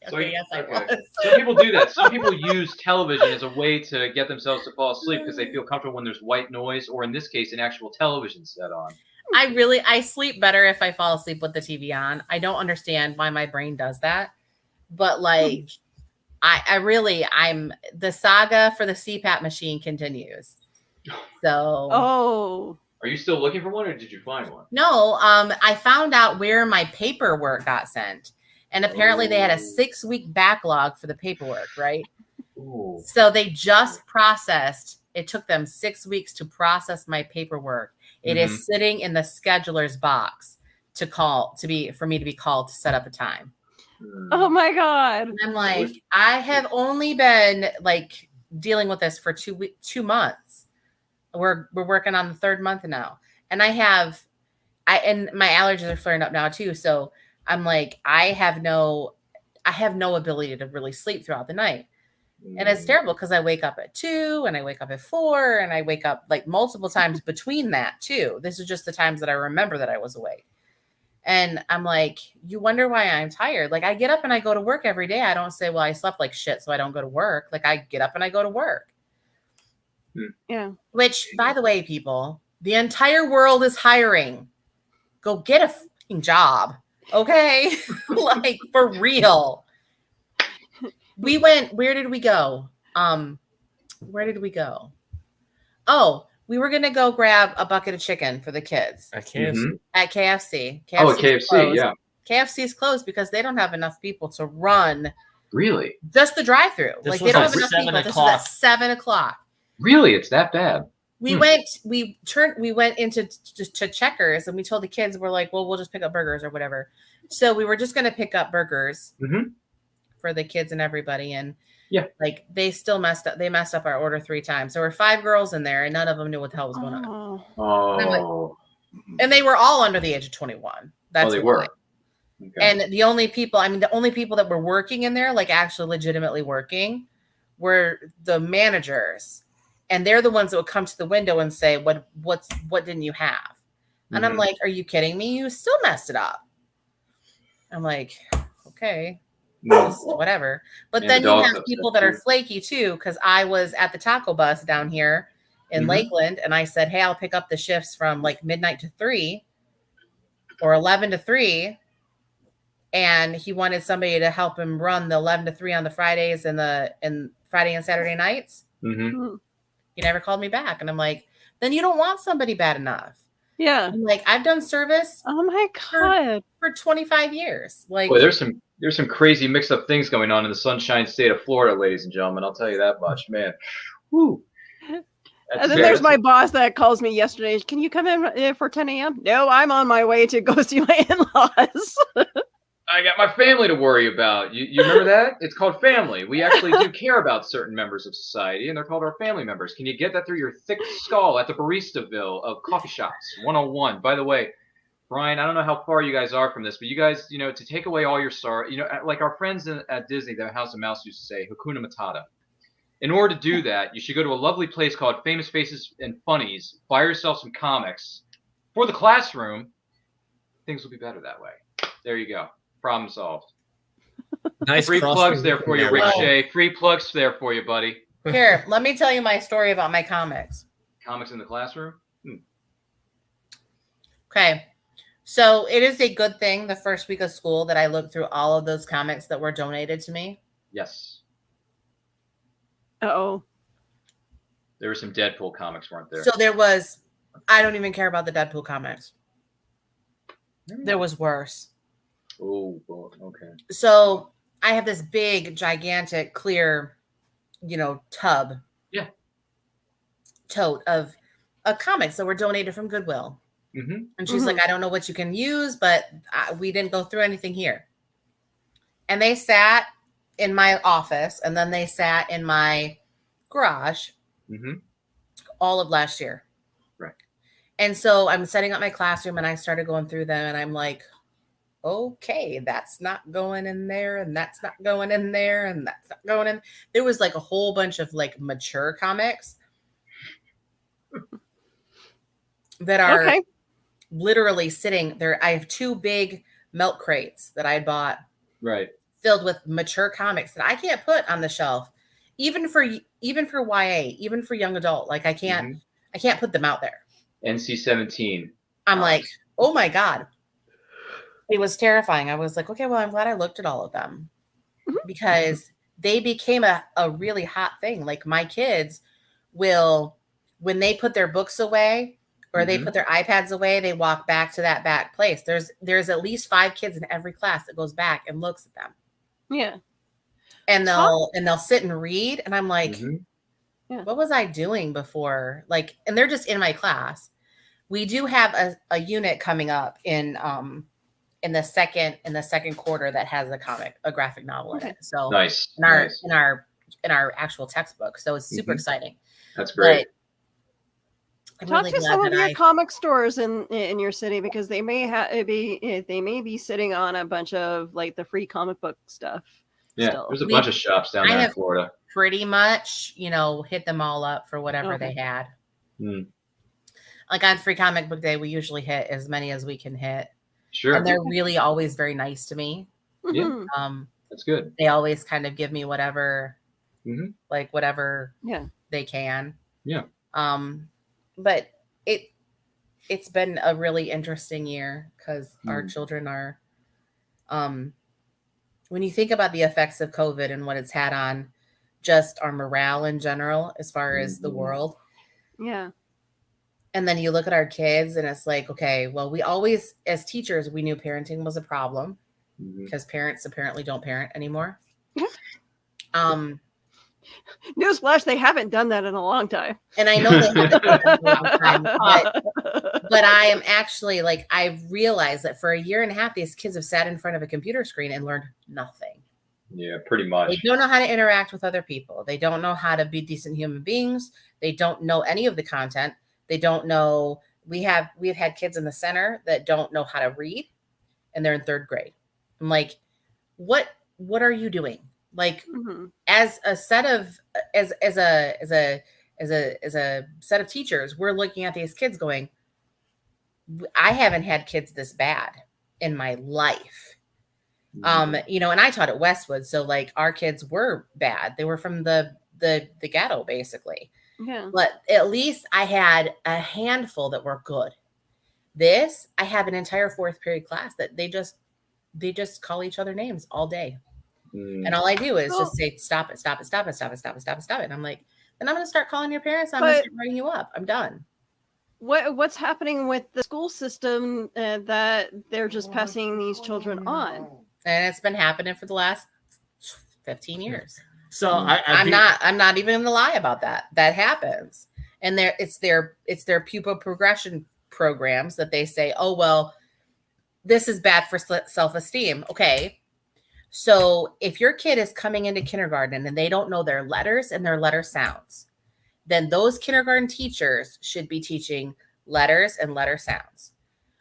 So, Okay, yes, I okay. was. Some people do that. Some people use television as a way to get themselves to fall asleep because they feel comfortable when there's white noise, or in this case, an actual television set on. I sleep better if I fall asleep with the TV on. I don't understand why my brain does that. But like I'm the saga for the CPAP machine continues. So Oh, Are you still looking for one, or did you find one? no, I found out where my paperwork got sent. And apparently they had a 6-week backlog for the paperwork, right? Ooh. So they just processed. It took them 6 weeks to process my paperwork. It is sitting in the scheduler's box for me to be called to set up a time. oh my God. And I'm like, I have only been like dealing with this for 2 months. We're working on the 3rd month now, and and my allergies are flaring up now too. So I'm like, I have no ability to really sleep throughout the night. And it's terrible because I wake up at 2 and I wake up at 4 and I wake up like multiple times between that too. This is just the times that I remember that I was awake. And I'm like, you wonder why I'm tired. Like I get up and I go to work every day. I don't say, well, I slept like shit, so I don't go to work. Like I get up and I go to work. Yeah. Which, by the way, people, the entire world is hiring. Go get a fucking job. Okay? Like for real. Where did we go? Where did we go? Oh, we were gonna go grab a bucket of chicken for the kids I can't. at KFC. Oh, at KFC, closed. yeah. KFC's closed because they don't have enough people to run Really? just the drive-through. This Like was they don't at have enough 7 people. This was o'clock. at 7 o'clock. Really? It's that bad? We went into to Checkers and we told the kids, we're like, well, we'll just pick up burgers or whatever. So we were just going to pick up burgers for the kids and everybody. And yeah, like they still messed up. They messed up our order 3 times. There were 5 girls in there and none of them knew what the hell was going on. Oh. And they were all under the age of 21. That's they why. were. Okay. And the only people that were working in there, like actually legitimately working, were the managers. And they're the ones that would come to the window and say, what didn't you have? And I'm like, are you kidding me? You still messed it up. I'm like, okay, whatever. But then you have people that are flaky too, because I was at the taco bus down here in Lakeland, and I said, hey, I'll pick up the shifts from like midnight to 3 or 11 to 3. And he wanted somebody to help him run the 11 to 3 on the Fridays and Friday and Saturday nights. He never called me back. And I'm like, then you don't want somebody bad enough. Yeah. I'm like, I've done service Oh my God. for 25 years. Like, boy, there's some crazy mixed up things going on in the sunshine state of Florida, ladies and gentlemen. I'll tell you that much, man. Woo. And then there's my boss that calls me yesterday. Can you come in for 10 a.m.? No, I'm on my way to go see my in-laws. I got my family to worry about. You remember that? It's called family. We actually do care about certain members of society, and they're called our family members. Can you get that through your thick skull at the Baristoville of Coffee Shops 101? By the way, Brian, I don't know how far you guys are from this, but you guys, to take away all your sorrow, like our friends at Disney, the House of Mouse used to say, Hakuna Matata. In order to do that, you should go to a lovely place called Famous Faces and Funnies, buy yourself some comics. For the classroom, things will be better that way. There you go. Problem solved. Nice Free plugs there for you, Rick Well- Shea. Free plugs there for you, buddy. Here, let me tell you my story about my comics. Comics in the classroom? Okay. So it is a good thing the first week of school that I looked through all of those comics that were donated to me. Yes. Uh-oh. There were some Deadpool comics, weren't there? So there was, I don't even care about the Deadpool comics. There was worse. Oh, okay. So I have this big, gigantic, clear, tub. Yeah. Tote of comics that were donated from Goodwill. Mm-hmm. And she's like, I don't know what you can use, but we didn't go through anything here. And they sat in my office, and then they sat in my garage all of last year. Right. And so I'm setting up my classroom, and I started going through them, and I'm like, okay, that's not going in there, and that's not going in there, and that's not going in. There was like a whole bunch of like mature comics that are literally sitting there. I have 2 big milk crates that I had bought, Right. filled with mature comics that I can't put on the shelf, even for YA, even for young adult. Like I can't put them out there. NC-17. I'm like, oh my God. It was terrifying. I was like, okay, well, I'm glad I looked at all of them because they became a really hot thing. Like my kids will, when they put their books away or they put their iPads away, they walk back to that back place. There's at least 5 kids in every class that goes back and looks at them. Yeah. And they'll sit and read. And I'm like, what was I doing before? Like, and they're just in my class. We do have a unit coming up in the second quarter that has a graphic novel in it. So nice. in our actual textbook. So it's super exciting. That's great. But I'm Talk really to glad some of that your comic stores in your city because they may be sitting on a bunch of like the free comic book stuff. Yeah, still. there's a bunch of shops down there in Florida. Pretty much, hit them all up for whatever they had. Like on Free Comic Book Day, we usually hit as many as we can hit. Sure. And they're really always very nice to me. Yeah. That's good. They always kind of give me whatever, whatever they can. Yeah. But it's been a really interesting year because our children are, when you think about the effects of COVID and what it's had on just our morale in general, as far as the world. Yeah. And then you look at our kids and it's like, okay, well, we always, as teachers, we knew parenting was a problem because parents apparently don't parent anymore. Newsflash, they haven't done that in a long time. And I know they haven't done that in a long time, but I am actually like, I've realized that for a year and a half, these kids have sat in front of a computer screen and learned nothing. Yeah, pretty much. They don't know how to interact with other people. They don't know how to be decent human beings. They don't know any of the content. They don't know. We've had kids in the center that don't know how to read, and they're in 3rd grade. I'm like, what are you doing? Like, as a set of as a set of teachers, we're looking at these kids going, I haven't had kids this bad in my life. And I taught at Westwood, so like our kids were bad. They were from the ghetto, basically. Yeah. But at least I had a handful that were good. I have an entire 4th period class that they just call each other names all day. And all I do is just say, stop it. And I'm like, then I'm going to start calling your parents. I'm going to start writing you up. I'm done. What's happening with the school system that they're just passing these children on? And it's been happening for the last 15 years. So I'm not even going to lie about that. That happens. And it's their pupil progression programs that they say, oh, well, this is bad for self-esteem. Okay. So if your kid is coming into kindergarten and they don't know their letters and their letter sounds, then those kindergarten teachers should be teaching letters and letter sounds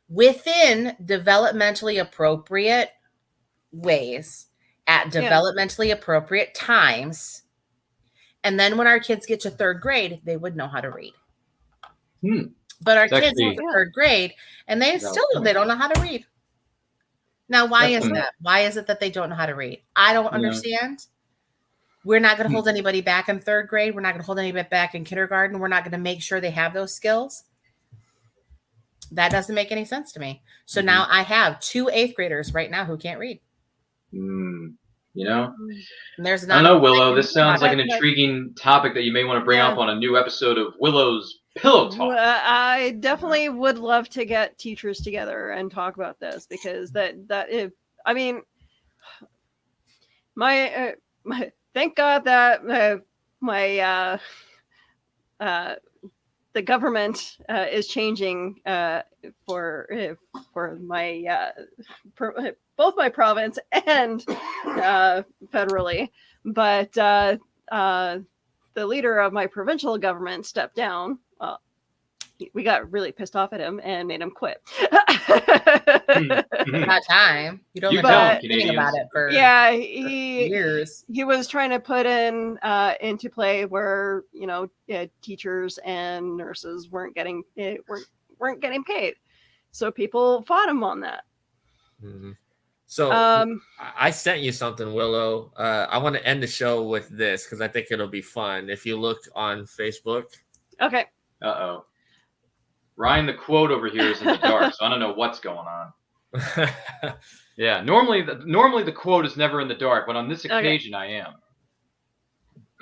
within developmentally appropriate ways at developmentally appropriate times. And then when our kids get to third grade, they would know how to read. But our kids get to third grade and they don't know how to read. Now, why is that? Why is it that they don't know how to read? I don't understand. We're not going to hold anybody back in third grade. We're not going to hold anybody back in kindergarten. We're not going to make sure they have those skills. That doesn't make any sense to me. So now I have 2 8th graders right now who can't read. You know, there's I don't know, Willow. This sounds like an intriguing topic that you may want to bring up on a new episode of Willow's Pillow Talk. I definitely would love to get teachers together and talk about this because I mean, my thank God that the government is changing for my both my province and federally, but the leader of my provincial government stepped down. We got really pissed off at him and made him quit. About time. You don't know anything about it for years. He was trying to put into play where teachers and nurses weren't getting paid, so people fought him on that. So I sent you something, Willow. I want to end the show with this because I think it'll be fun. If you look on Facebook. Okay. Uh-oh. Ryan, the quote over here is in the dark, so I don't know what's going on. Yeah, normally the quote is never in the dark, but on this occasion I am.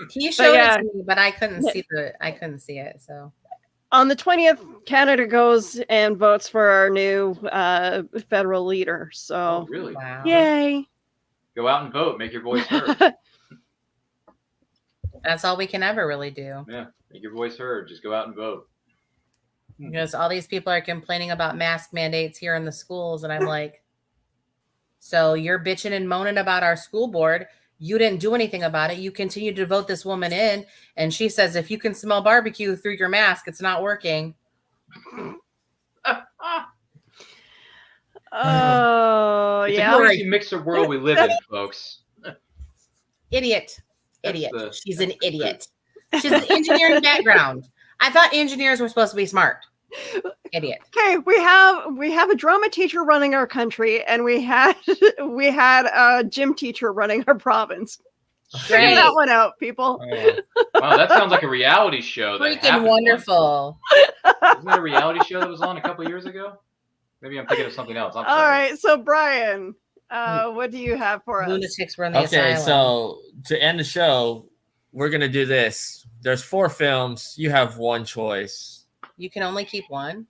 He showed it to me, but I couldn't see it. So on the 20th, Canada goes and votes for our new federal leader. So really? Wow. Yay. Go out and vote, make your voice heard. That's all we can ever really do. Yeah, make your voice heard. Just go out and vote. Because all these people are complaining about mask mandates here in the schools. And I'm like, so you're bitching and moaning about our school board. You didn't do anything about it. You continue to vote this woman in. And she says, if you can smell barbecue through your mask, it's not working. Oh, it's yeah. a crazy mixed world we live in, folks. Idiot. She's an idiot. She's an engineering background. I thought engineers were supposed to be smart. Idiot. Okay, we have a drama teacher running our country, and we had a gym teacher running our province. Figure that one out, people. Wow, that sounds like a reality show. Freaking wonderful. Isn't that a reality show that was on a couple years ago? Maybe I'm thinking of something else. I'm sorry. All right, so Brian, what do you have for us? Lunatics run the asylum. Okay, so to end the show, we're gonna do this. There's 4 films. You have one choice. You can only keep one.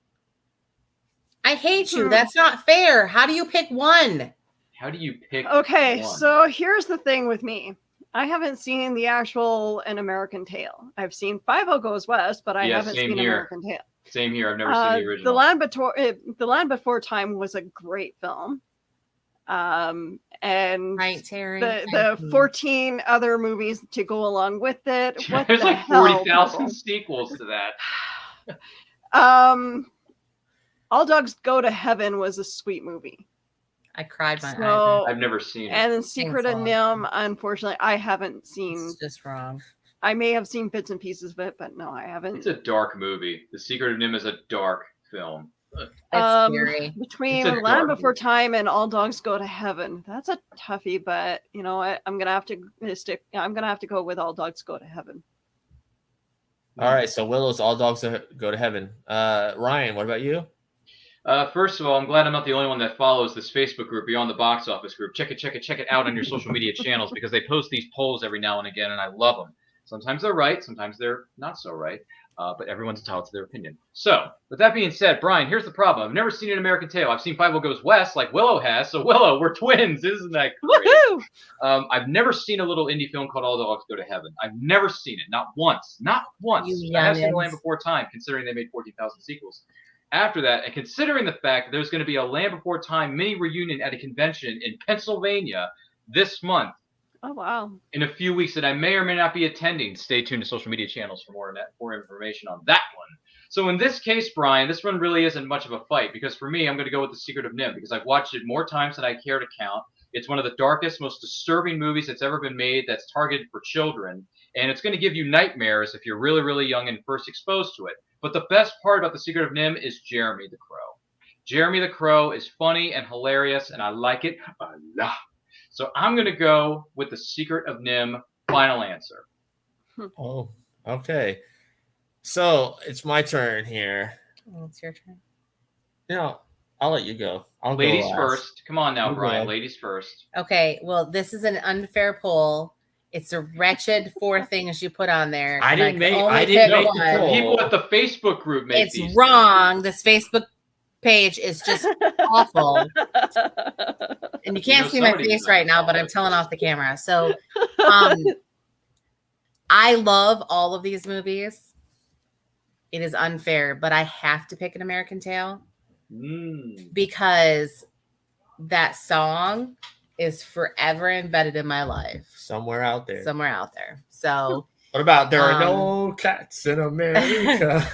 I hate you. That's not fair. How do you pick one? How do you pick? Okay, one? So here's the thing with me. I haven't seen the actual An American Tale. I've seen 50 Goes West, but I haven't seen American Tale. Same here. I've never seen the original. The Land Before Time was a great film. And right, Terry. The 14 other movies to go along with it. There's like 40,000 sequels to that. All Dogs Go to Heaven was a sweet movie. I cried my eyes. I've never seen it. And Secret of Nim, unfortunately, I haven't seen. It's just wrong. I may have seen bits and pieces of it, but no, I haven't. It's a dark movie. The Secret of Nim is a dark film. It's scary. Between Land Before Time and All Dogs Go to Heaven, that's a toughie. But you know what? I'm gonna have to go with All Dogs Go to Heaven. All right, so Willow's All Dogs Go to Heaven. Ryan, what about you? First of all, I'm glad I'm not the only one that follows this Facebook group, Beyond the Box Office group. Check it out on your social media channels because they post these polls every now and again, and I love them. Sometimes they're right, sometimes they're not so right, but everyone's entitled to their opinion. So, with that being said, Brian, here's the problem. I've never seen An American Tale. I've seen 50 Goes West like Willow has, so Willow, we're twins. Isn't that great? Woohoo! I've never seen a little indie film called All Dogs Go to Heaven. I've never seen it, not once. Not once. I have seen The Land Before Time, considering they made 14,000 sequels. After that, and considering the fact that there's going to be a Land Before Time mini reunion at a convention in Pennsylvania this month, Oh wow. in a few weeks that I may or may not be attending, stay tuned to social media channels for more information on that one. So in this case, Brian, this one really isn't much of a fight because for me, I'm going to go with The Secret of NIMH because I've watched it more times than I care to count. It's one of the darkest, most disturbing movies that's ever been made that's targeted for children. And it's going to give you nightmares if you're really, really young and first exposed to it. But the best part about The Secret of NIMH is Jeremy the Crow. Jeremy the Crow is funny and hilarious, and I like it a lot. So I'm going to go with The Secret of NIMH. Final answer. Oh, okay. So it's my turn here. Oh, it's your turn. I'll let you go. Ladies go last. first. Come on now, You Brian. go. Ladies first. Okay, well, this is an unfair poll. It's a wretched 4 things you put on there. I and didn't can make- only I didn't pick make the one. poll. People at the Facebook group make It's these wrong. This Facebook page is just awful. And you can't see my somebody's face not right now, but I'm following. telling off the camera. So I love all of these movies. It is unfair, but I have to pick An American Tail because that song is forever embedded in my life. Somewhere out there. So What about there are no cats in America?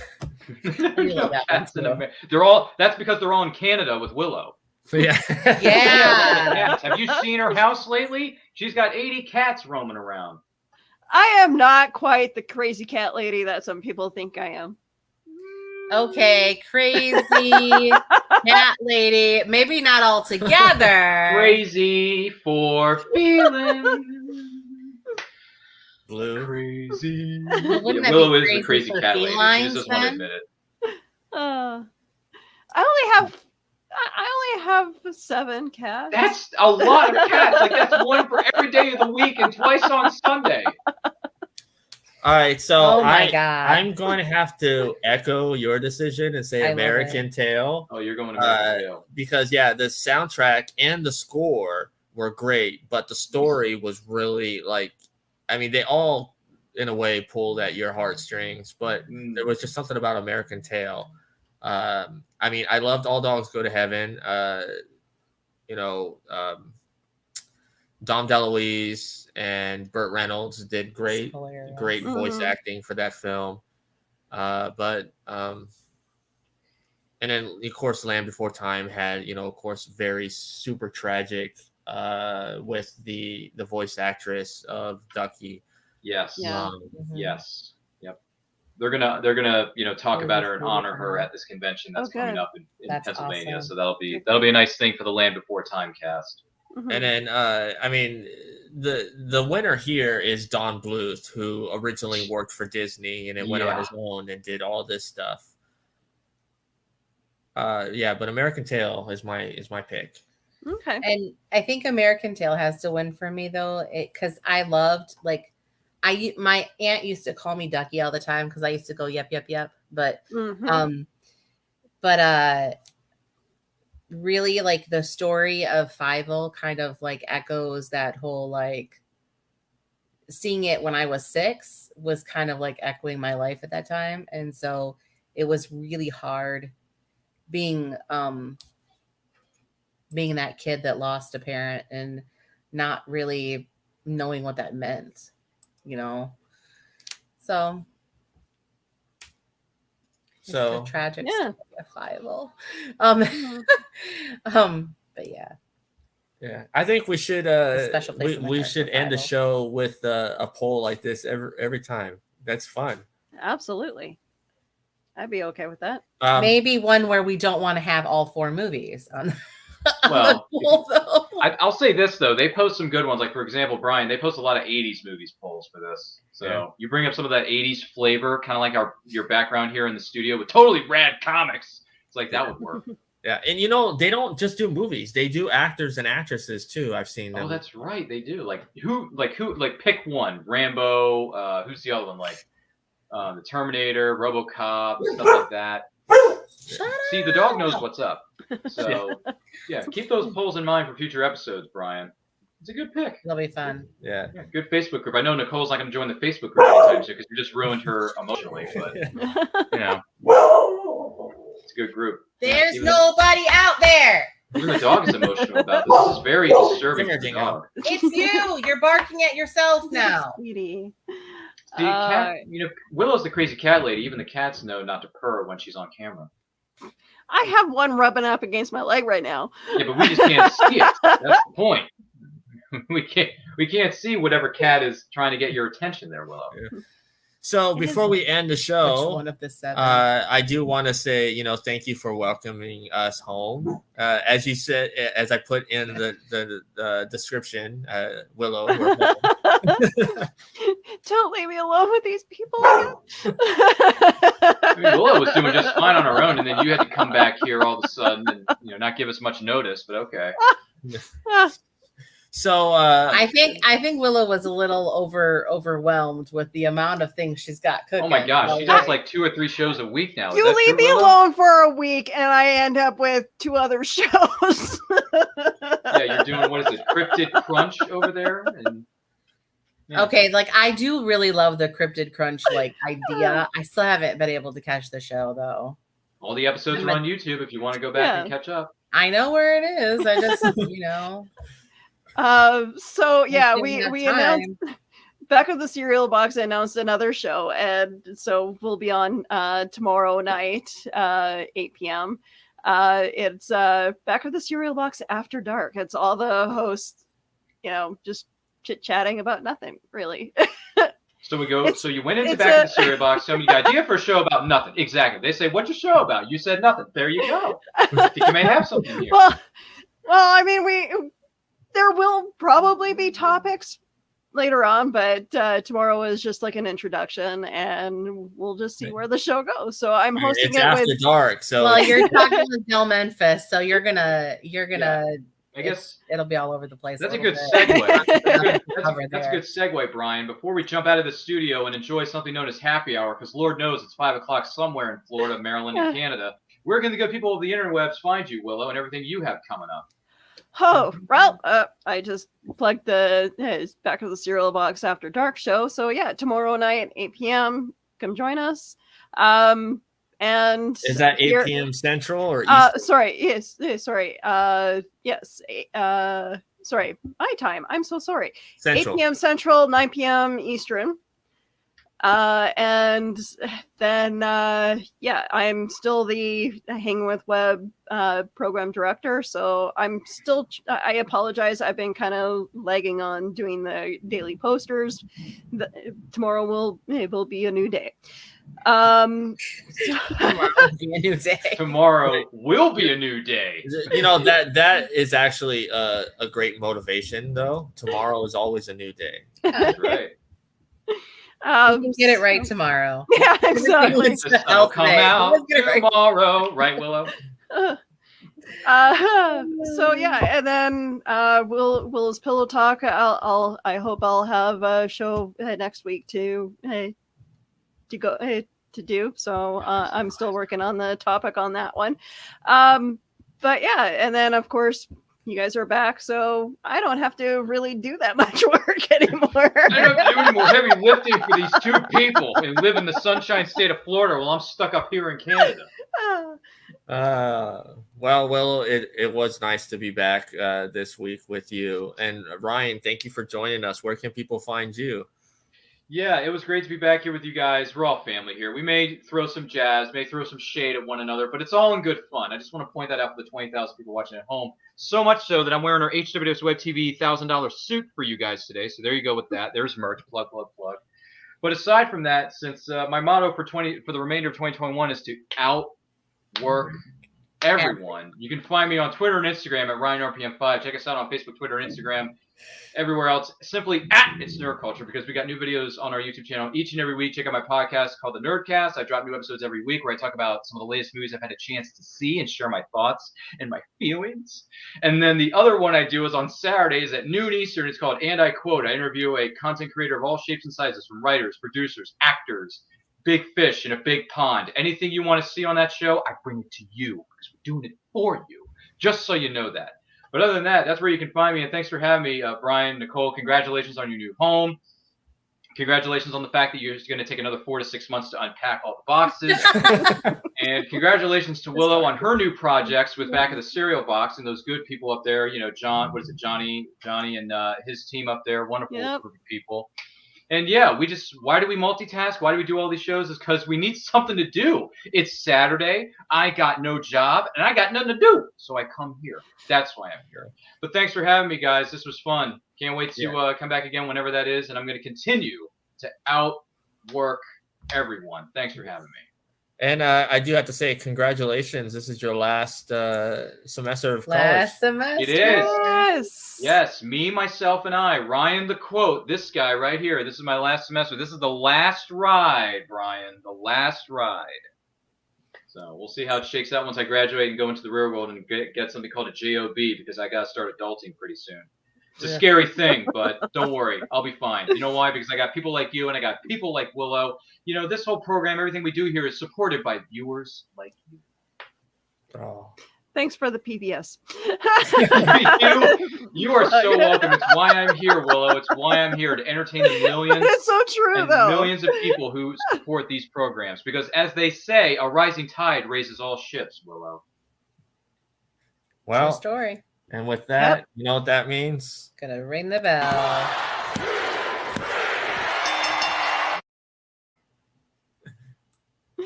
No cats in America. That's because they're all in Canada with Willow. Yeah. Yeah. Cats. Have you seen her house lately? She's got 80 cats roaming around. I am not quite the crazy cat lady that some people think I am. Okay, crazy cat lady. Maybe not all together. Crazy for feeling. Blue. Crazy. Wouldn't that Willow be is the crazy for cat lady. She felines, just doesn't want to then? admit it. I only have 7 cats. That's a lot of cats. Like that's one for every day of the week and twice on Sunday. All right, so Oh my God. I'm going to have to echo your decision and say I love American Tail Oh, you're going to American Tail. because the soundtrack and the score were great, but the story was really they all in a way pulled at your heartstrings, but there was just something about American Tail. I loved All Dogs Go to Heaven. Dom DeLuise and Burt Reynolds did great voice acting for that film. And then of course Land Before Time had, of course, very super tragic with the voice actress of Ducky. Yes. Yeah. Yes. Yep. They're gonna talk about her and honor her at this convention that's coming up in That's Pennsylvania. awesome. So that'll be a nice thing for the Land Before Time cast. Mhm. And then the winner here is Don Bluth, who originally worked for Disney and then went on his own and did all this stuff. But American Tail is my pick. Okay. And I think American Tail has to win for me though, because I loved my aunt used to call me Ducky all the time because I used to go yep yep yep, but Mhm. really the story of Fievel kind of echoes that whole seeing it when I was 6 was kind of echoing my life at that time, and so it was really hard being that kid that lost a parent and not really knowing what that meant, so it's a tragic Yeah. story of Fievel. Mhm. But yeah. Yeah, I think we should special place in my we heart should for end the Bible. show with a poll like this every time. That's fun. Absolutely. I'd be okay with that. Maybe one where we don't want to have all 4 movies on Well, the poll, though. I'll say this though, they post some good ones. Like for example, Brian, they post a lot of '80s movies polls for this. So you bring up some of that '80s flavor, kind of like your background here in the studio with totally rad comics. It's like that would work. Yeah, and they don't just do movies; they do actors and actresses too. I've seen them. Oh, that's right, they do. Who pick one. Rambo. Who's the other one? The Terminator, RoboCop, stuff like that. See, the dog knows what's up. So keep those polls in mind for future episodes, Brian. It's a good pick. It'll be fun. Yeah. Good Facebook group. I know Nicole's not going to join the Facebook group anytime soon because you just ruined her emotionally. But it's a good group. There's nobody out there. Even the dog is emotional about this. This is very disturbing for the dog. It's you. You're barking at yourself now. Sweetie. See, cat, Willow's the crazy cat lady. Even the cats know not to purr when she's on camera. I have one rubbing up against my leg right now. Yeah, but we just can't see it. That's the point. We can't see whatever cat is trying to get your attention there, Willow. Yeah. So before we end the show, one of the 7? I do want to say, thank you for welcoming us home. As you said, as I put in the description, Willow. We're home. Don't leave me alone with these people. I mean, Willow was doing just fine on her own, and then you had to come back here all of a sudden and not give us much notice. But okay. So I think Willow was a little overwhelmed with the amount of things she's got cooking. Oh my gosh, she does like 2 or 3 shows a week now. You leave me alone for a week, and I end up with 2 other shows. Yeah, you're doing, what is it, Cryptid Crunch over there? And, Okay, like I do really love the Cryptid Crunch idea. I still haven't been able to catch the show though. All the episodes are on YouTube if you want to go back and catch up. I know where it is. I just So yeah, we announced Back of the Cereal Box announced another show, and so we'll be on tomorrow night, 8 p.m. It's Back of the Cereal Box After Dark. It's all the hosts, just chit-chatting about nothing, really. So so you went into Back of the Cereal Box, so you got an idea for a show about nothing. Exactly. They say, what's your show about? You said nothing. There you go. I think you may have something here. Well, I mean, there will probably be topics later on, but tomorrow is just like an introduction, and we'll just see where the show goes. So I'm hosting it's after dark. So you're talking with Del Memphis, so you're gonna. I guess it'll be all over the place. That's a good segue. That's a good segue, Brian. Before we jump out of the studio and enjoy something known as happy hour, because Lord knows it's 5 o'clock somewhere in Florida, Maryland, and Canada. Where can the good people of the interwebs find you, Willow, and everything you have coming up? Oh, well, I just plugged the Back of the Cereal Box After Dark show. So yeah, tomorrow night, 8 p.m. Come join us. And is that 8 p.m. Central or Eastern? Sorry, yes, sorry. Yes. Sorry, my time. I'm so sorry. Central. 8 p.m. Central, 9 p.m. Eastern. And then I'm still the Hang with Web program director, so I'm still I apologize, I've been kind of lagging on doing the daily posters. Tomorrow will be a new day. Tomorrow will be a new day. Tomorrow will be a new day. That is actually a great motivation, though. Tomorrow is always a new day. That's right. You can get it right tomorrow. Yeah, exactly. It'll come out tomorrow, right, Willow? So yeah, and then Willow's Pillow Talk. I hope I'll have a show next week to do. So I'm still working on the topic on that one. But yeah, and then of course you guys are back, so I don't have to really do that much work anymore. I don't have to do any more heavy lifting for these 2 people and live in the sunshine state of Florida while I'm stuck up here in Canada. Well, Willow, it was nice to be back this week with you. And Ryan, thank you for joining us. Where can people find you? Yeah, it was great to be back here with you guys. We're all family here. We may throw some jazz, may throw some shade at one another, but it's all in good fun. I just want to point that out for the 20,000 people watching at home. So much so that I'm wearing our HWS Web TV $1,000 suit for you guys today. So there you go with that. There's merch. Plug. But aside from that, since my motto for the remainder of 2021 is to outwork everyone, you can find me on Twitter and Instagram at RyanRPM5. Check us out on Facebook, Twitter, and Instagram. Everywhere else, simply at It's Nerd Culture, because we got new videos on our YouTube channel each and every week. Check out my podcast called The Nerdcast. I drop new episodes every week where I talk about some of the latest movies I've had a chance to see and share my thoughts and my feelings. And then the other one I do is on Saturdays at noon Eastern. It's called And I Quote. I interview a content creator of all shapes and sizes, from writers, producers, actors, big fish in a big pond. Anything you want to see on that show, I bring it to you because we're doing it for you, just so you know that. But other than that, that's where you can find me. And thanks for having me, Brian, Nicole. Congratulations on your new home. Congratulations on the fact that you're going to take another 4 to 6 months to unpack all the boxes. And congratulations to Willow on her new projects with Back of the Cereal Box and those good people up there. You know, Johnny and his team up there. Wonderful group of people. And yeah, why do we multitask? Why do we do all these shows? Is because we need something to do. It's Saturday. I got no job and I got nothing to do. So I come here. That's why I'm here. But thanks for having me, guys. This was fun. Can't wait to come back again whenever that is. And I'm going to continue to outwork everyone. Thanks for having me. And I do have to say, congratulations. This is your last semester of college. Last semester. It is. Yes, me, myself, and I. Ryan the Quote, this guy right here. This is my last semester. This is the last ride, Brian. The last ride. So we'll see how it shakes out once I graduate and go into the real world and get something called a JOB because I got to start adulting pretty soon. It's a scary thing, but don't worry. I'll be fine. You know why? Because I got people like you and I got people like Willow. You know, this whole program, everything we do here is supported by viewers like you. Oh. Thanks for the PBS. you are so welcome. It's why I'm here, Willow. It's why I'm here to entertain the millions. It's so true, and though. Millions of people who support these programs. Because as they say, a rising tide raises all ships, Willow. Well, True story. And with that, you know what that means? Gonna ring the bell.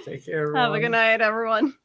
Take care, everyone. Have a good night, everyone.